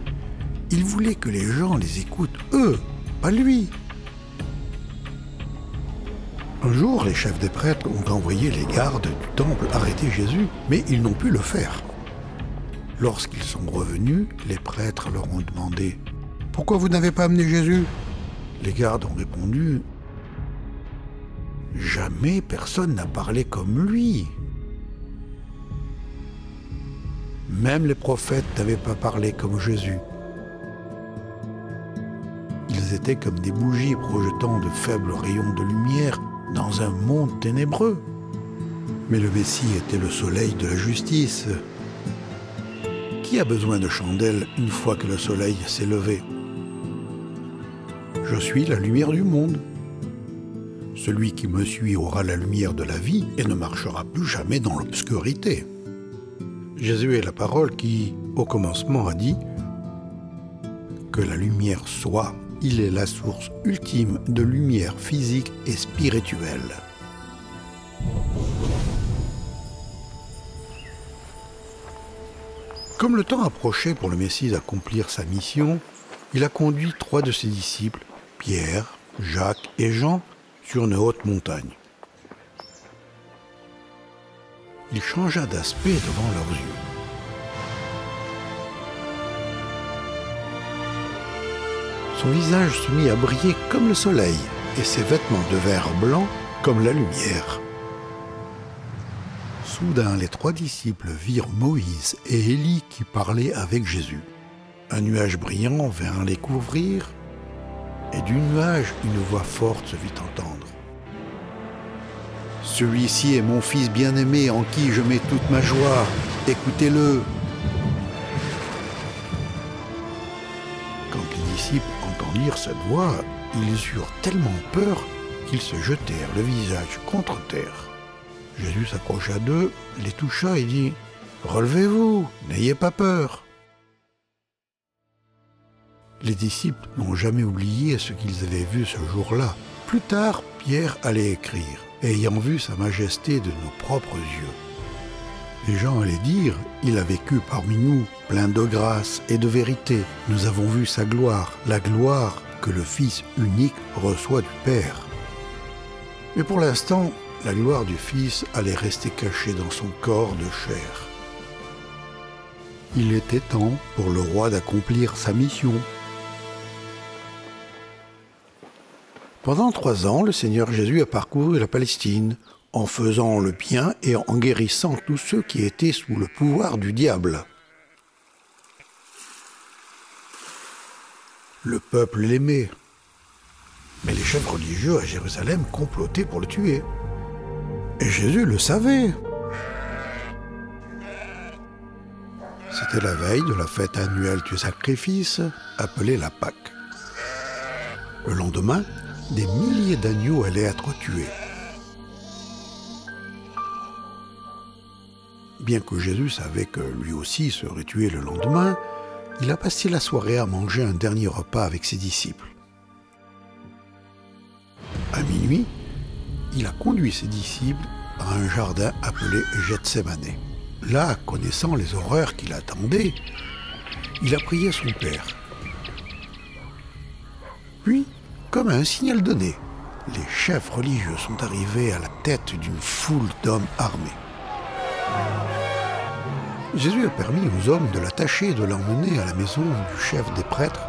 Ils voulaient que les gens les écoutent, eux, pas lui. Un jour, les chefs des prêtres ont envoyé les gardes du temple arrêter Jésus, mais ils n'ont pu le faire. Lorsqu'ils sont revenus, les prêtres leur ont demandé « Pourquoi vous n'avez pas amené Jésus ?» Les gardes ont répondu « Jamais personne n'a parlé comme lui. Même les prophètes n'avaient pas parlé comme Jésus. Ils étaient comme des bougies projetant de faibles rayons de lumière dans un monde ténébreux. Mais le Messie était le soleil de la justice. Qui a besoin de chandelles une fois que le soleil s'est levé? Je suis la lumière du monde. Celui qui me suit aura la lumière de la vie et ne marchera plus jamais dans l'obscurité. Jésus est la parole qui, au commencement, a dit « Que la lumière soit ». Il est la source ultime de lumière physique et spirituelle. Comme le temps approchait pour le Messie d'accomplir sa mission, il a conduit 3 de ses disciples, Pierre, Jacques et Jean, sur une haute montagne. Il changea d'aspect devant leurs yeux. Son visage se mit à briller comme le soleil et ses vêtements devinrent blancs comme la lumière. Soudain, les 3 disciples virent Moïse et Élie qui parlaient avec Jésus. Un nuage brillant vint les couvrir et du nuage, une voix forte se fit entendre. « Celui-ci est mon fils bien-aimé en qui je mets toute ma joie. Écoutez-le !» Quand les disciples entendirent cette voix, ils eurent tellement peur qu'ils se jetèrent le visage contre terre. Jésus s'approcha d'eux, les toucha et dit « Relevez-vous, n'ayez pas peur !» Les disciples n'ont jamais oublié ce qu'ils avaient vu ce jour-là. Plus tard, Pierre allait écrire, ayant vu sa majesté de nos propres yeux. Les gens allaient dire, il a vécu parmi nous, plein de grâce et de vérité. Nous avons vu sa gloire, la gloire que le Fils unique reçoit du Père. Mais pour l'instant, la gloire du Fils allait rester cachée dans son corps de chair. Il était temps pour le roi d'accomplir sa mission. Pendant 3 ans, le Seigneur Jésus a parcouru la Palestine, en faisant le bien et en guérissant tous ceux qui étaient sous le pouvoir du diable. Le peuple l'aimait, mais les chefs religieux à Jérusalem complotaient pour le tuer. Et Jésus le savait. C'était la veille de la fête annuelle du sacrifice, appelée la Pâque. Le lendemain, des milliers d'agneaux allaient être tués. Bien que Jésus savait que lui aussi serait tué le lendemain, il a passé la soirée à manger un dernier repas avec ses disciples. À minuit, il a conduit ses disciples à un jardin appelé Gethsémané. Là, connaissant les horreurs qui l'attendaient, il a prié son Père. Puis, comme un signal donné, les chefs religieux sont arrivés à la tête d'une foule d'hommes armés. Jésus a permis aux hommes de l'attacher et de l'emmener à la maison du chef des prêtres,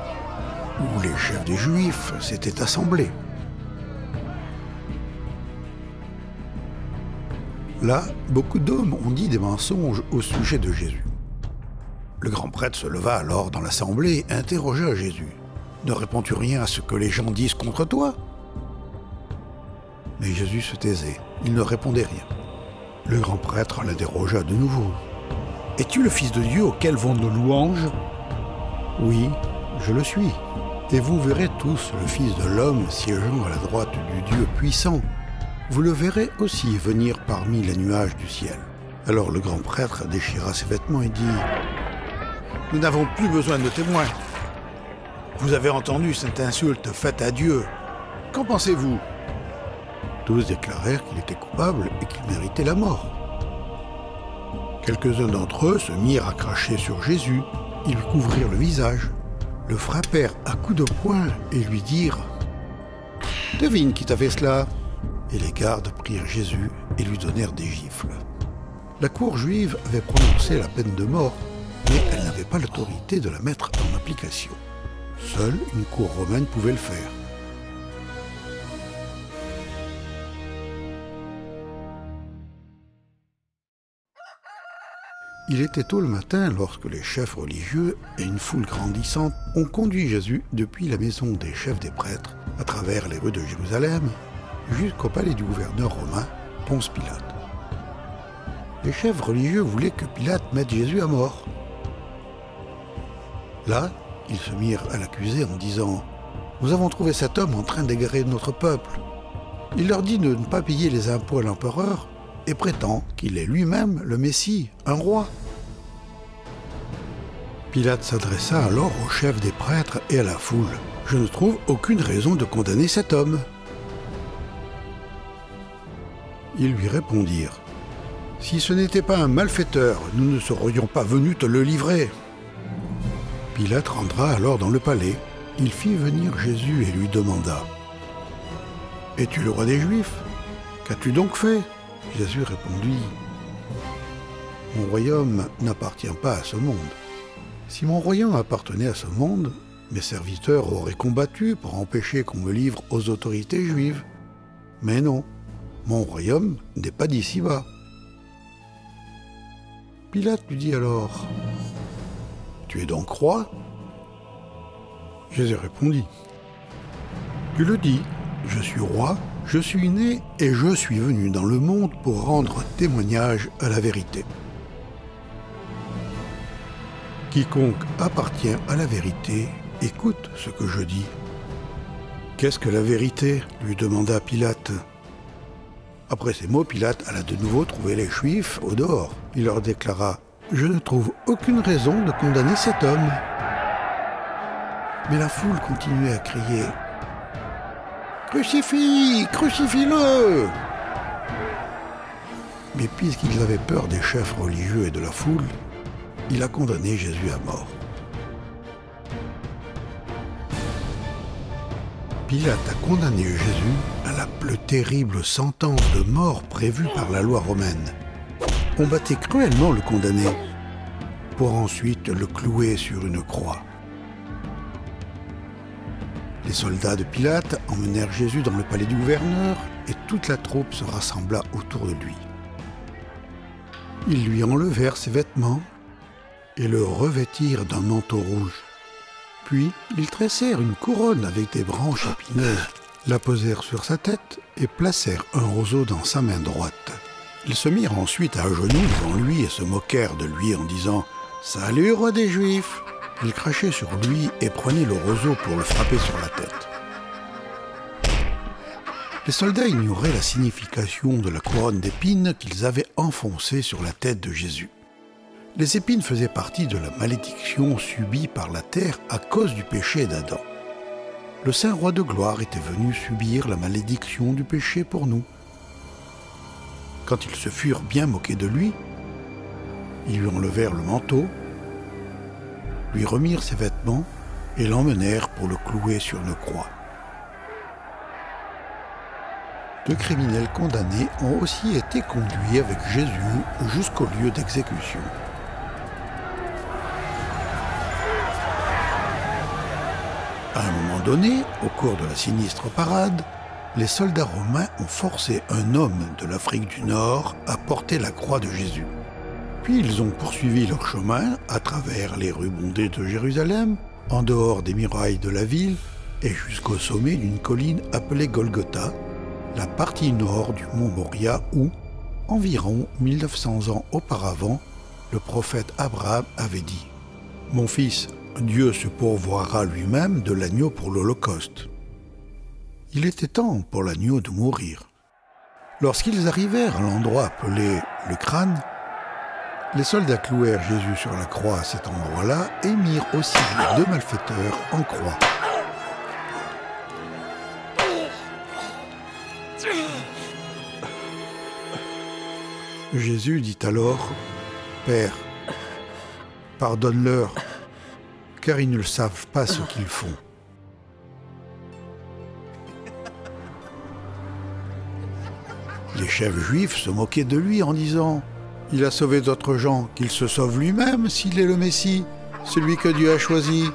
où les chefs des Juifs s'étaient assemblés. Là, beaucoup d'hommes ont dit des mensonges au sujet de Jésus. Le grand prêtre se leva alors dans l'assemblée et interrogea Jésus. « Ne réponds-tu rien à ce que les gens disent contre toi ?» Mais Jésus se taisait, il ne répondait rien. Le grand prêtre l'interrogea de nouveau. « Es-tu le Fils de Dieu auquel vont nos louanges ?»« Oui, je le suis. Et vous verrez tous le Fils de l'homme siégeant à la droite du Dieu puissant. Vous le verrez aussi venir parmi les nuages du ciel. » Alors le grand prêtre déchira ses vêtements et dit « Nous n'avons plus besoin de témoins. Vous avez entendu cette insulte faite à Dieu. Qu'en pensez-vous » Tous déclarèrent qu'il était coupable et qu'il méritait la mort. Quelques-uns d'entre eux se mirent à cracher sur Jésus. Ils lui couvrirent le visage, le frappèrent à coups de poing et lui dirent « Devine qui t'a fait cela ?» Et les gardes prirent Jésus et lui donnèrent des gifles. La cour juive avait prononcé la peine de mort, mais elle n'avait pas l'autorité de la mettre en application. Seule une cour romaine pouvait le faire. Il était tôt le matin lorsque les chefs religieux et une foule grandissante ont conduit Jésus depuis la maison des chefs des prêtres, à travers les rues de Jérusalem, jusqu'au palais du gouverneur romain, Ponce Pilate. Les chefs religieux voulaient que Pilate mette Jésus à mort. Là, ils se mirent à l'accuser en disant « Nous avons trouvé cet homme en train d'égarer notre peuple. Il leur dit de ne pas payer les impôts à l'empereur et prétend qu'il est lui-même le Messie, un roi. » Pilate s'adressa alors au chef des prêtres et à la foule. « Je ne trouve aucune raison de condamner cet homme. » Ils lui répondirent « Si ce n'était pas un malfaiteur, nous ne serions pas venus te le livrer. » Pilate rentra alors dans le palais. Il fit venir Jésus et lui demanda « Es-tu le roi des Juifs? Qu'as-tu donc fait ?» Jésus répondit, « Mon royaume n'appartient pas à ce monde. Si mon royaume appartenait à ce monde, mes serviteurs auraient combattu pour empêcher qu'on me livre aux autorités juives. Mais non, mon royaume n'est pas d'ici-bas. » Pilate lui dit alors, « Tu es donc roi ?» Jésus répondit, « Tu le dis, je suis roi, je suis né et je suis venu dans le monde pour rendre témoignage à la vérité. Quiconque appartient à la vérité, écoute ce que je dis. » « Qu'est-ce que la vérité ?» lui demanda Pilate. Après ces mots, Pilate alla de nouveau trouver les Juifs au dehors. Il leur déclara, « Je ne trouve aucune raison de condamner cet homme. » Mais la foule continuait à crier, « Crucifie! Crucifie-le » Mais puisqu'ils avaient peur des chefs religieux et de la foule, il a condamné Jésus à mort. Pilate a condamné Jésus à la plus terrible sentence de mort prévue par la loi romaine. On battait cruellement le condamné, pour ensuite le clouer sur une croix. Les soldats de Pilate emmenèrent Jésus dans le palais du gouverneur et toute la troupe se rassembla autour de lui. Ils lui enlevèrent ses vêtements et le revêtirent d'un manteau rouge. Puis, ils tressèrent une couronne avec des branches épineuses, la posèrent sur sa tête et placèrent un roseau dans sa main droite. Ils se mirent ensuite à genoux devant lui et se moquèrent de lui en disant « Salut, roi des Juifs !» Ils crachaient sur lui et prenaient le roseau pour le frapper sur la tête. Les soldats ignoraient la signification de la couronne d'épines qu'ils avaient enfoncée sur la tête de Jésus. Les épines faisaient partie de la malédiction subie par la terre à cause du péché d'Adam. Le Saint Roi de gloire était venu subir la malédiction du péché pour nous. Quand ils se furent bien moqués de lui, ils lui enlevèrent le manteau, lui remirent ses vêtements et l'emmenèrent pour le clouer sur une croix. Deux criminels condamnés ont aussi été conduits avec Jésus jusqu'au lieu d'exécution. À un moment donné, au cours de la sinistre parade, les soldats romains ont forcé un homme de l'Afrique du Nord à porter la croix de Jésus. Puis ils ont poursuivi leur chemin à travers les rues bondées de Jérusalem, en dehors des murailles de la ville et jusqu'au sommet d'une colline appelée Golgotha, la partie nord du mont Moria où, environ 1900 ans auparavant, le prophète Abraham avait dit « Mon fils, Dieu se pourvoira lui-même de l'agneau pour l'Holocauste. » Il était temps pour l'agneau de mourir. Lorsqu'ils arrivèrent à l'endroit appelé le crâne, les soldats clouèrent Jésus sur la croix à cet endroit-là et mirent aussi les deux malfaiteurs en croix. Jésus dit alors, « Père, pardonne-leur, car ils ne savent pas ce qu'ils font. » Les chefs juifs se moquaient de lui en disant « Il a sauvé d'autres gens, qu'il se sauve lui-même s'il est le Messie, celui que Dieu a choisi. »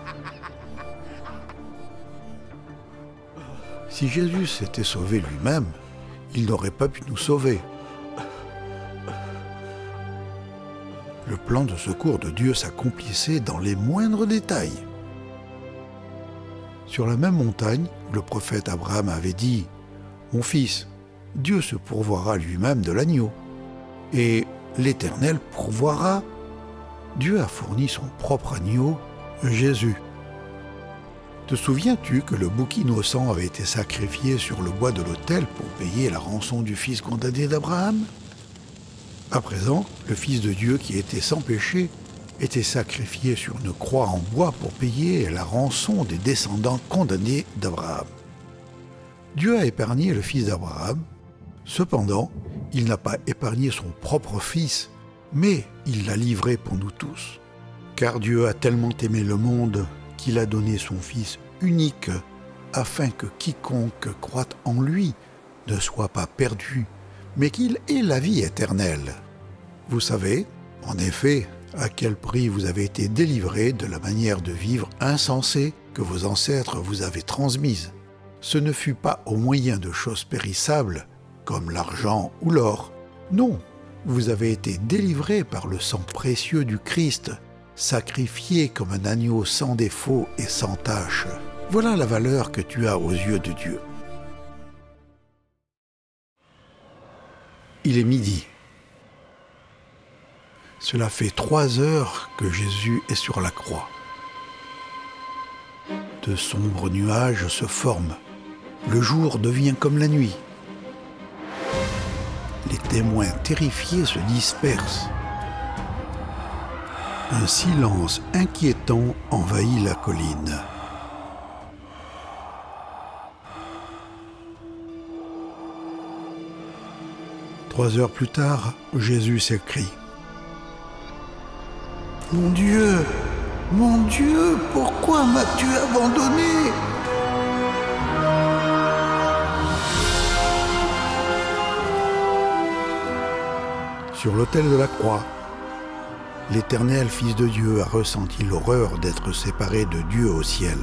Si Jésus s'était sauvé lui-même, il n'aurait pas pu nous sauver. Le plan de secours de Dieu s'accomplissait dans les moindres détails. Sur la même montagne, le prophète Abraham avait dit « Mon fils, Dieu se pourvoira lui-même de l'agneau. Et l'Éternel pourvoira. » Dieu a fourni son propre agneau, Jésus. Te souviens-tu que le bouc innocent avait été sacrifié sur le bois de l'autel pour payer la rançon du fils condamné d'Abraham ? À présent, le Fils de Dieu qui était sans péché était sacrifié sur une croix en bois pour payer la rançon des descendants condamnés d'Abraham. Dieu a épargné le fils d'Abraham. Cependant, il n'a pas épargné son propre fils, mais il l'a livré pour nous tous. Car Dieu a tellement aimé le monde qu'il a donné son Fils unique, afin que quiconque croit en lui ne soit pas perdu, mais qu'il ait la vie éternelle. Vous savez, en effet, à quel prix vous avez été délivrés de la manière de vivre insensée que vos ancêtres vous avaient transmise. Ce ne fut pas au moyen de choses périssables, comme l'argent ou l'or. Non, vous avez été délivrés par le sang précieux du Christ, sacrifié comme un agneau sans défaut et sans tache. Voilà la valeur que tu as aux yeux de Dieu. Il est midi. Cela fait 3 heures que Jésus est sur la croix. De sombres nuages se forment. Le jour devient comme la nuit. Les témoins terrifiés se dispersent. Un silence inquiétant envahit la colline. Trois heures plus tard, Jésus s'écrie : « Mon Dieu, pourquoi m'as-tu abandonné ?» Sur l'autel de la croix, l'Éternel Fils de Dieu a ressenti l'horreur d'être séparé de Dieu au ciel.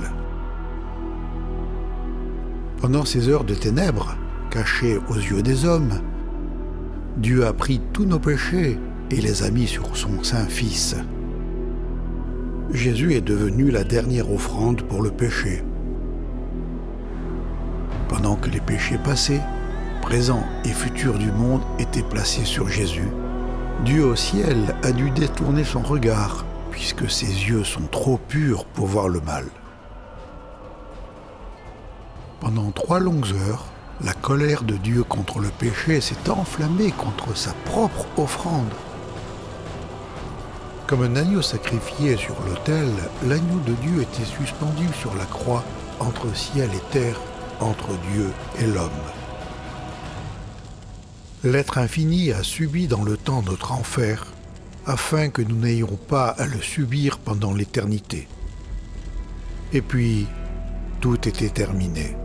Pendant ces heures de ténèbres, cachées aux yeux des hommes, Dieu a pris tous nos péchés et les a mis sur son Saint Fils. Jésus est devenu la dernière offrande pour le péché. Pendant que les péchés passés, présents et futurs du monde étaient placés sur Jésus, Dieu au ciel a dû détourner son regard, puisque ses yeux sont trop purs pour voir le mal. Pendant 3 longues heures, la colère de Dieu contre le péché s'est enflammée contre sa propre offrande. Comme un agneau sacrifié sur l'autel, l'agneau de Dieu était suspendu sur la croix entre ciel et terre, entre Dieu et l'homme. L'être infini a subi dans le temps notre enfer, afin que nous n'ayons pas à le subir pendant l'éternité. Et puis, tout était terminé.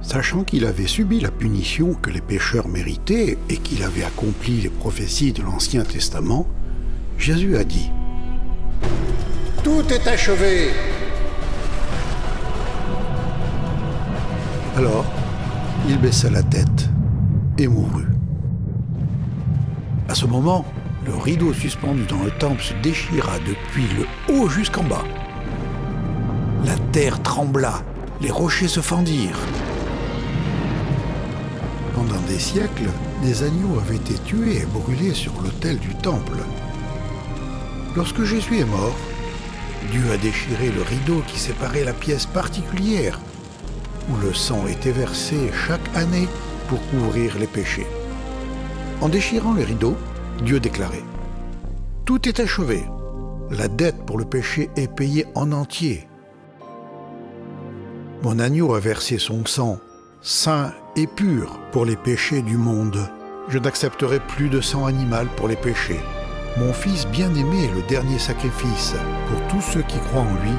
Sachant qu'il avait subi la punition que les pécheurs méritaient et qu'il avait accompli les prophéties de l'Ancien Testament, Jésus a dit : « Tout est achevé !» Alors, il baissa la tête et mourut. À ce moment, le rideau suspendu dans le temple se déchira depuis le haut jusqu'en bas. La terre trembla, les rochers se fendirent. Pendant des siècles, des agneaux avaient été tués et brûlés sur l'autel du temple. Lorsque Jésus est mort, Dieu a déchiré le rideau qui séparait la pièce particulière où le sang était versé chaque année pour couvrir les péchés. En déchirant le rideau, Dieu déclarait : « Tout est achevé. La dette pour le péché est payée en entier. Mon agneau a versé son sang, saint et pur, pour les péchés du monde. Je n'accepterai plus de sang animal pour les péchés. Mon Fils bien-aimé est le dernier sacrifice. Pour tous ceux qui croient en lui,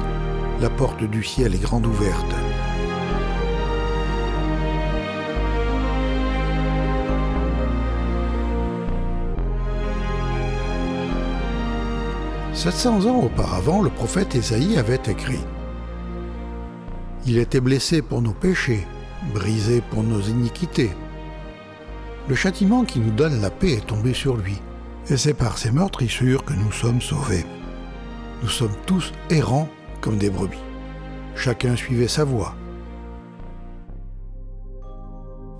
la porte du ciel est grande ouverte. » « 700 ans auparavant, le prophète Ésaïe avait écrit : « Il était blessé pour nos péchés, brisé pour nos iniquités. Le châtiment qui nous donne la paix est tombé sur lui, et c'est par ses meurtrissures que nous sommes sauvés. Nous sommes tous errants comme des brebis. Chacun suivait sa voie.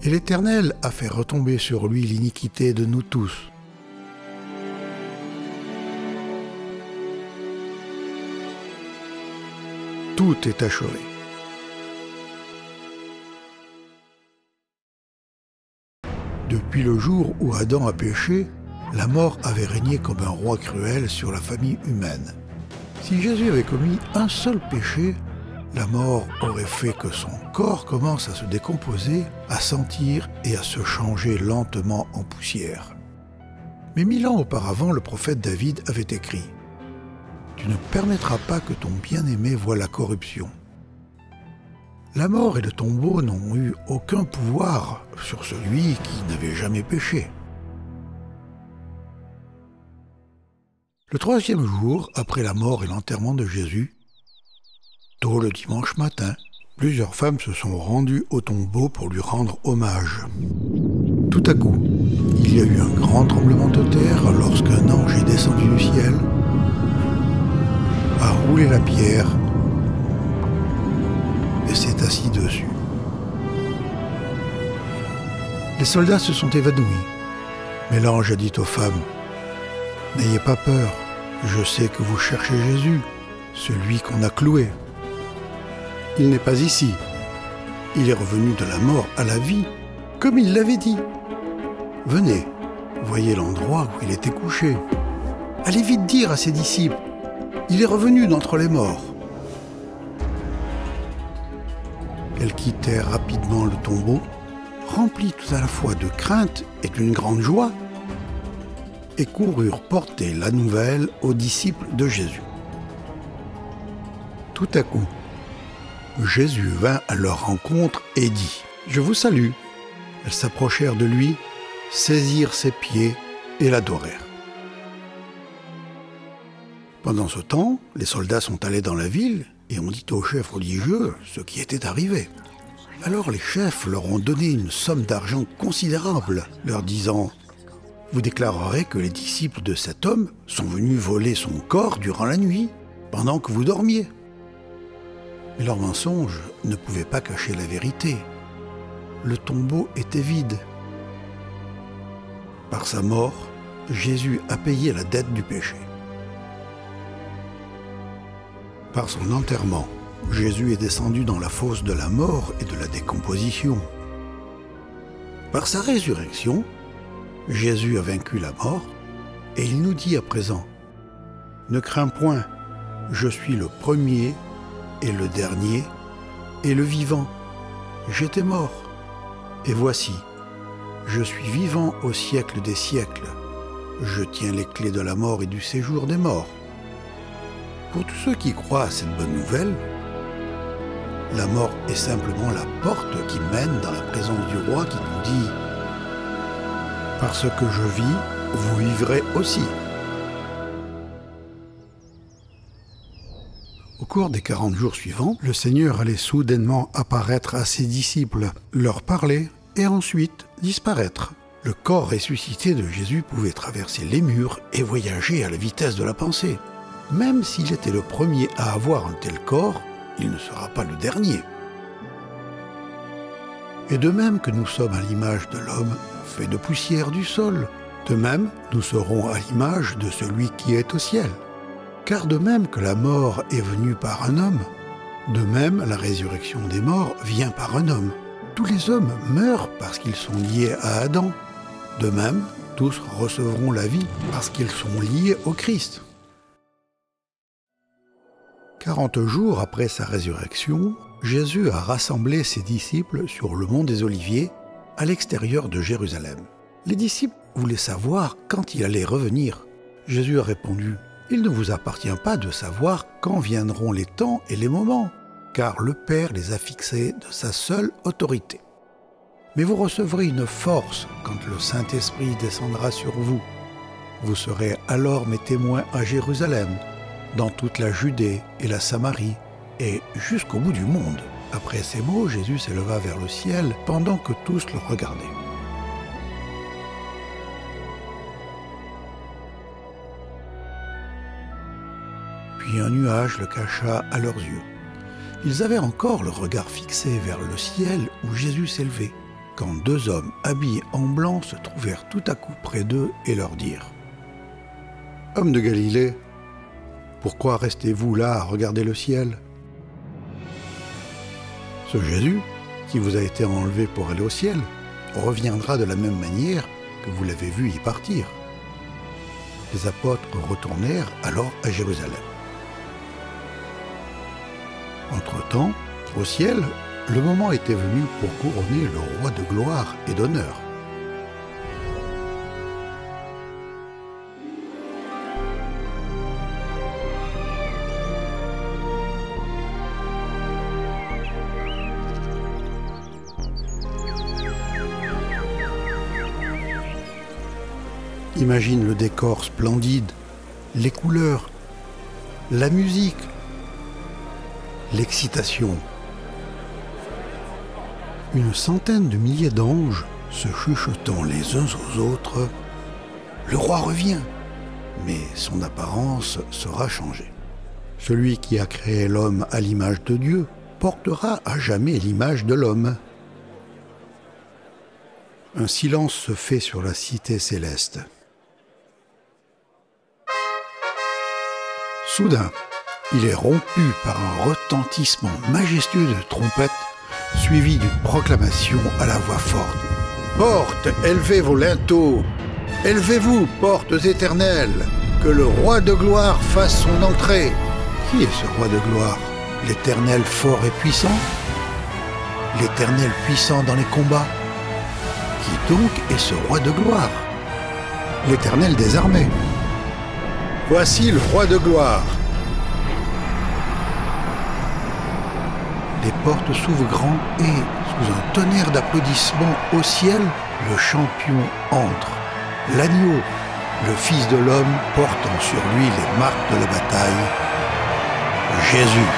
Et l'Éternel a fait retomber sur lui l'iniquité de nous tous. Tout est achevé. » Depuis le jour où Adam a péché, la mort avait régné comme un roi cruel sur la famille humaine. Si Jésus avait commis un seul péché, la mort aurait fait que son corps commence à se décomposer, à sentir et à se changer lentement en poussière. Mais 1000 ans auparavant, le prophète David avait écrit : « Tu ne permettras pas que ton bien-aimé voie la corruption. » La mort et le tombeau n'ont eu aucun pouvoir sur celui qui n'avait jamais péché. Le troisième jour, après la mort et l'enterrement de Jésus, tôt le dimanche matin, plusieurs femmes se sont rendues au tombeau pour lui rendre hommage. Tout à coup, il y a eu un grand tremblement de terre lorsqu'un ange est descendu du ciel, a roulé la pierre et s'est assis dessus. Les soldats se sont évanouis, mais l'ange a dit aux femmes: « N'ayez pas peur, je sais que vous cherchez Jésus, celui qu'on a cloué. Il n'est pas ici. Il est revenu de la mort à la vie, comme il l'avait dit. Venez, voyez l'endroit où il était couché. Allez vite dire à ses disciples, il est revenu d'entre les morts. » Elles quittèrent rapidement le tombeau, remplies tout à la fois de crainte et d'une grande joie, et coururent porter la nouvelle aux disciples de Jésus. Tout à coup, Jésus vint à leur rencontre et dit: « Je vous salue. » Elles s'approchèrent de lui, saisirent ses pieds et l'adorèrent. Pendant ce temps, les soldats sont allés dans la ville et ont dit aux chefs religieux ce qui était arrivé. Alors les chefs leur ont donné une somme d'argent considérable, leur disant: « Vous déclarerez que les disciples de cet homme sont venus voler son corps durant la nuit, pendant que vous dormiez. » Mais leur mensonge ne pouvait pas cacher la vérité. Le tombeau était vide. Par sa mort, Jésus a payé la dette du péché. Par son enterrement, Jésus est descendu dans la fosse de la mort et de la décomposition. Par sa résurrection, Jésus a vaincu la mort et il nous dit à présent: « Ne crains point, je suis le premier et le dernier et le vivant. J'étais mort, et voici, je suis vivant au siècle des siècles. Je tiens les clés de la mort et du séjour des morts. » Pour tous ceux qui croient à cette bonne nouvelle, la mort est simplement la porte qui mène dans la présence du roi qui nous dit: « Parce que je vis, vous vivrez aussi. » Au cours des 40 jours suivants, le Seigneur allait soudainement apparaître à ses disciples, leur parler et ensuite disparaître. Le corps ressuscité de Jésus pouvait traverser les murs et voyager à la vitesse de la pensée. Même s'il était le premier à avoir un tel corps, il ne sera pas le dernier. Et de même que nous sommes à l'image de l'homme, fait de poussière du sol, de même nous serons à l'image de celui qui est au ciel. Car de même que la mort est venue par un homme, de même la résurrection des morts vient par un homme. Tous les hommes meurent parce qu'ils sont liés à Adam. De même, tous recevront la vie parce qu'ils sont liés au Christ. 40 jours après sa résurrection, Jésus a rassemblé ses disciples sur le mont des Oliviers, à l'extérieur de Jérusalem. Les disciples voulaient savoir quand il allait revenir. Jésus a répondu: « Il ne vous appartient pas de savoir quand viendront les temps et les moments, car le Père les a fixés de sa seule autorité. Mais vous recevrez une force quand le Saint-Esprit descendra sur vous. Vous serez alors mes témoins à Jérusalem, dans toute la Judée et la Samarie, et jusqu'au bout du monde. » Après ces mots, Jésus s'éleva vers le ciel pendant que tous le regardaient. Puis un nuage le cacha à leurs yeux. Ils avaient encore le regard fixé vers le ciel où Jésus s'élevait, quand deux hommes habillés en blanc se trouvèrent tout à coup près d'eux et leur dirent: « Hommes de Galilée, pourquoi restez-vous là à regarder le ciel? Ce Jésus, qui vous a été enlevé pour aller au ciel, reviendra de la même manière que vous l'avez vu y partir. » Les apôtres retournèrent alors à Jérusalem. Entre-temps, au ciel, le moment était venu pour couronner le roi de gloire et d'honneur. Imagine le décor splendide, les couleurs, la musique, l'excitation. Une centaine de milliers d'anges se chuchotant les uns aux autres. Le roi revient, mais son apparence sera changée. Celui qui a créé l'homme à l'image de Dieu portera à jamais l'image de l'homme. Un silence se fait sur la cité céleste. Soudain, il est rompu par un retentissement majestueux de trompettes, suivi d'une proclamation à la voix forte. « Portes, élevez vos linteaux! Élevez-vous, portes éternelles! Que le roi de gloire fasse son entrée! » Qui est ce roi de gloire? L'Éternel fort et puissant? L'Éternel puissant dans les combats? Qui donc est ce roi de gloire? L'Éternel des armées. Voici le roi de gloire. Les portes s'ouvrent grand et, sous un tonnerre d'applaudissements au ciel, le champion entre. L'agneau, le Fils de l'homme, portant sur lui les marques de la bataille. Jésus.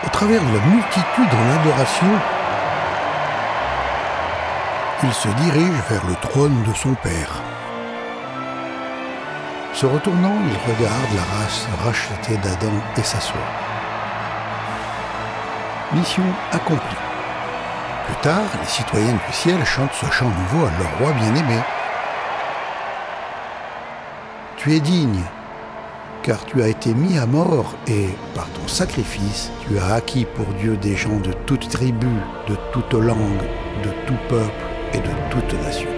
Au travers de la multitude en adoration, il se dirige vers le trône de son Père. Se retournant, il regarde la race rachetée d'Adam et s'assoit. Mission accomplie. Plus tard, les citoyens du ciel chantent ce chant nouveau à leur roi bien-aimé. Tu es digne, car tu as été mis à mort et, par ton sacrifice, tu as acquis pour Dieu des gens de toute tribu, de toute langue, de tout peuple et de toute nation.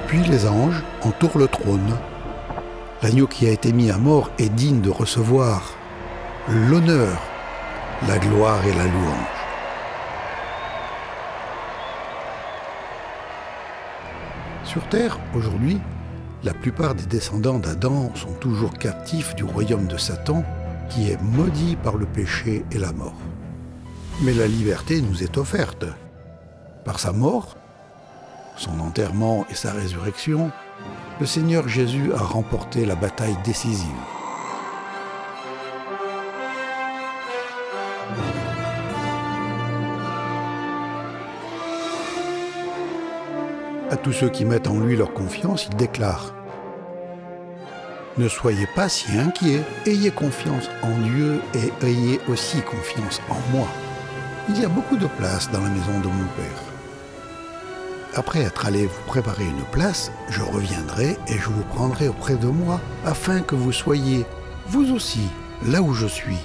Puis les anges entourent le trône. L'agneau qui a été mis à mort est digne de recevoir l'honneur, la gloire et la louange. Sur terre, aujourd'hui, la plupart des descendants d'Adam sont toujours captifs du royaume de Satan, qui est maudit par le péché et la mort. Mais la liberté nous est offerte. Par sa mort, son enterrement et sa résurrection, le Seigneur Jésus a remporté la bataille décisive. À tous ceux qui mettent en lui leur confiance, il déclare « Ne soyez pas si inquiets, ayez confiance en Dieu et ayez aussi confiance en moi. Il y a beaucoup de place dans la maison de mon Père. Après être allé vous préparer une place, je reviendrai et je vous prendrai auprès de moi, afin que vous soyez, vous aussi, là où je suis.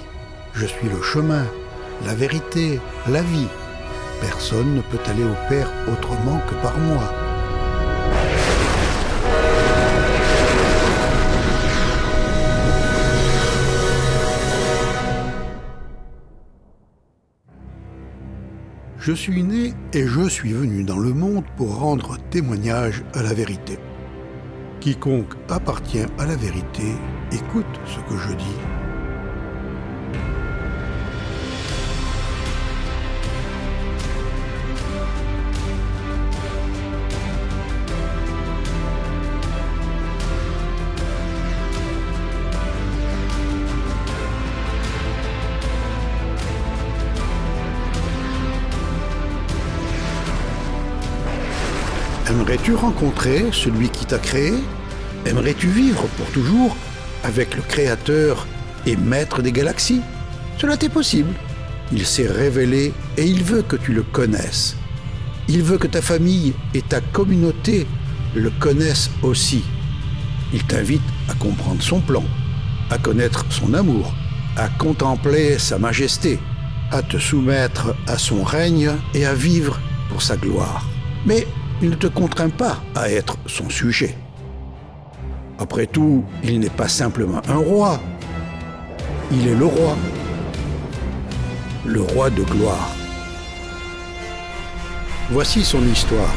Je suis le chemin, la vérité, la vie. Personne ne peut aller au Père autrement que par moi. » Je suis né et je suis venu dans le monde pour rendre témoignage à la vérité. Quiconque appartient à la vérité, écoute ce que je dis. Aimerais-tu rencontrer celui qui t'a créé? Aimerais-tu vivre pour toujours avec le Créateur et Maître des galaxies? Cela t'est possible. Il s'est révélé et il veut que tu le connaisses. Il veut que ta famille et ta communauté le connaissent aussi. Il t'invite à comprendre son plan, à connaître son amour, à contempler sa majesté, à te soumettre à son règne et à vivre pour sa gloire. Mais il ne te contraint pas à être son sujet. Après tout, il n'est pas simplement un roi. Il est le roi de gloire. Voici son histoire.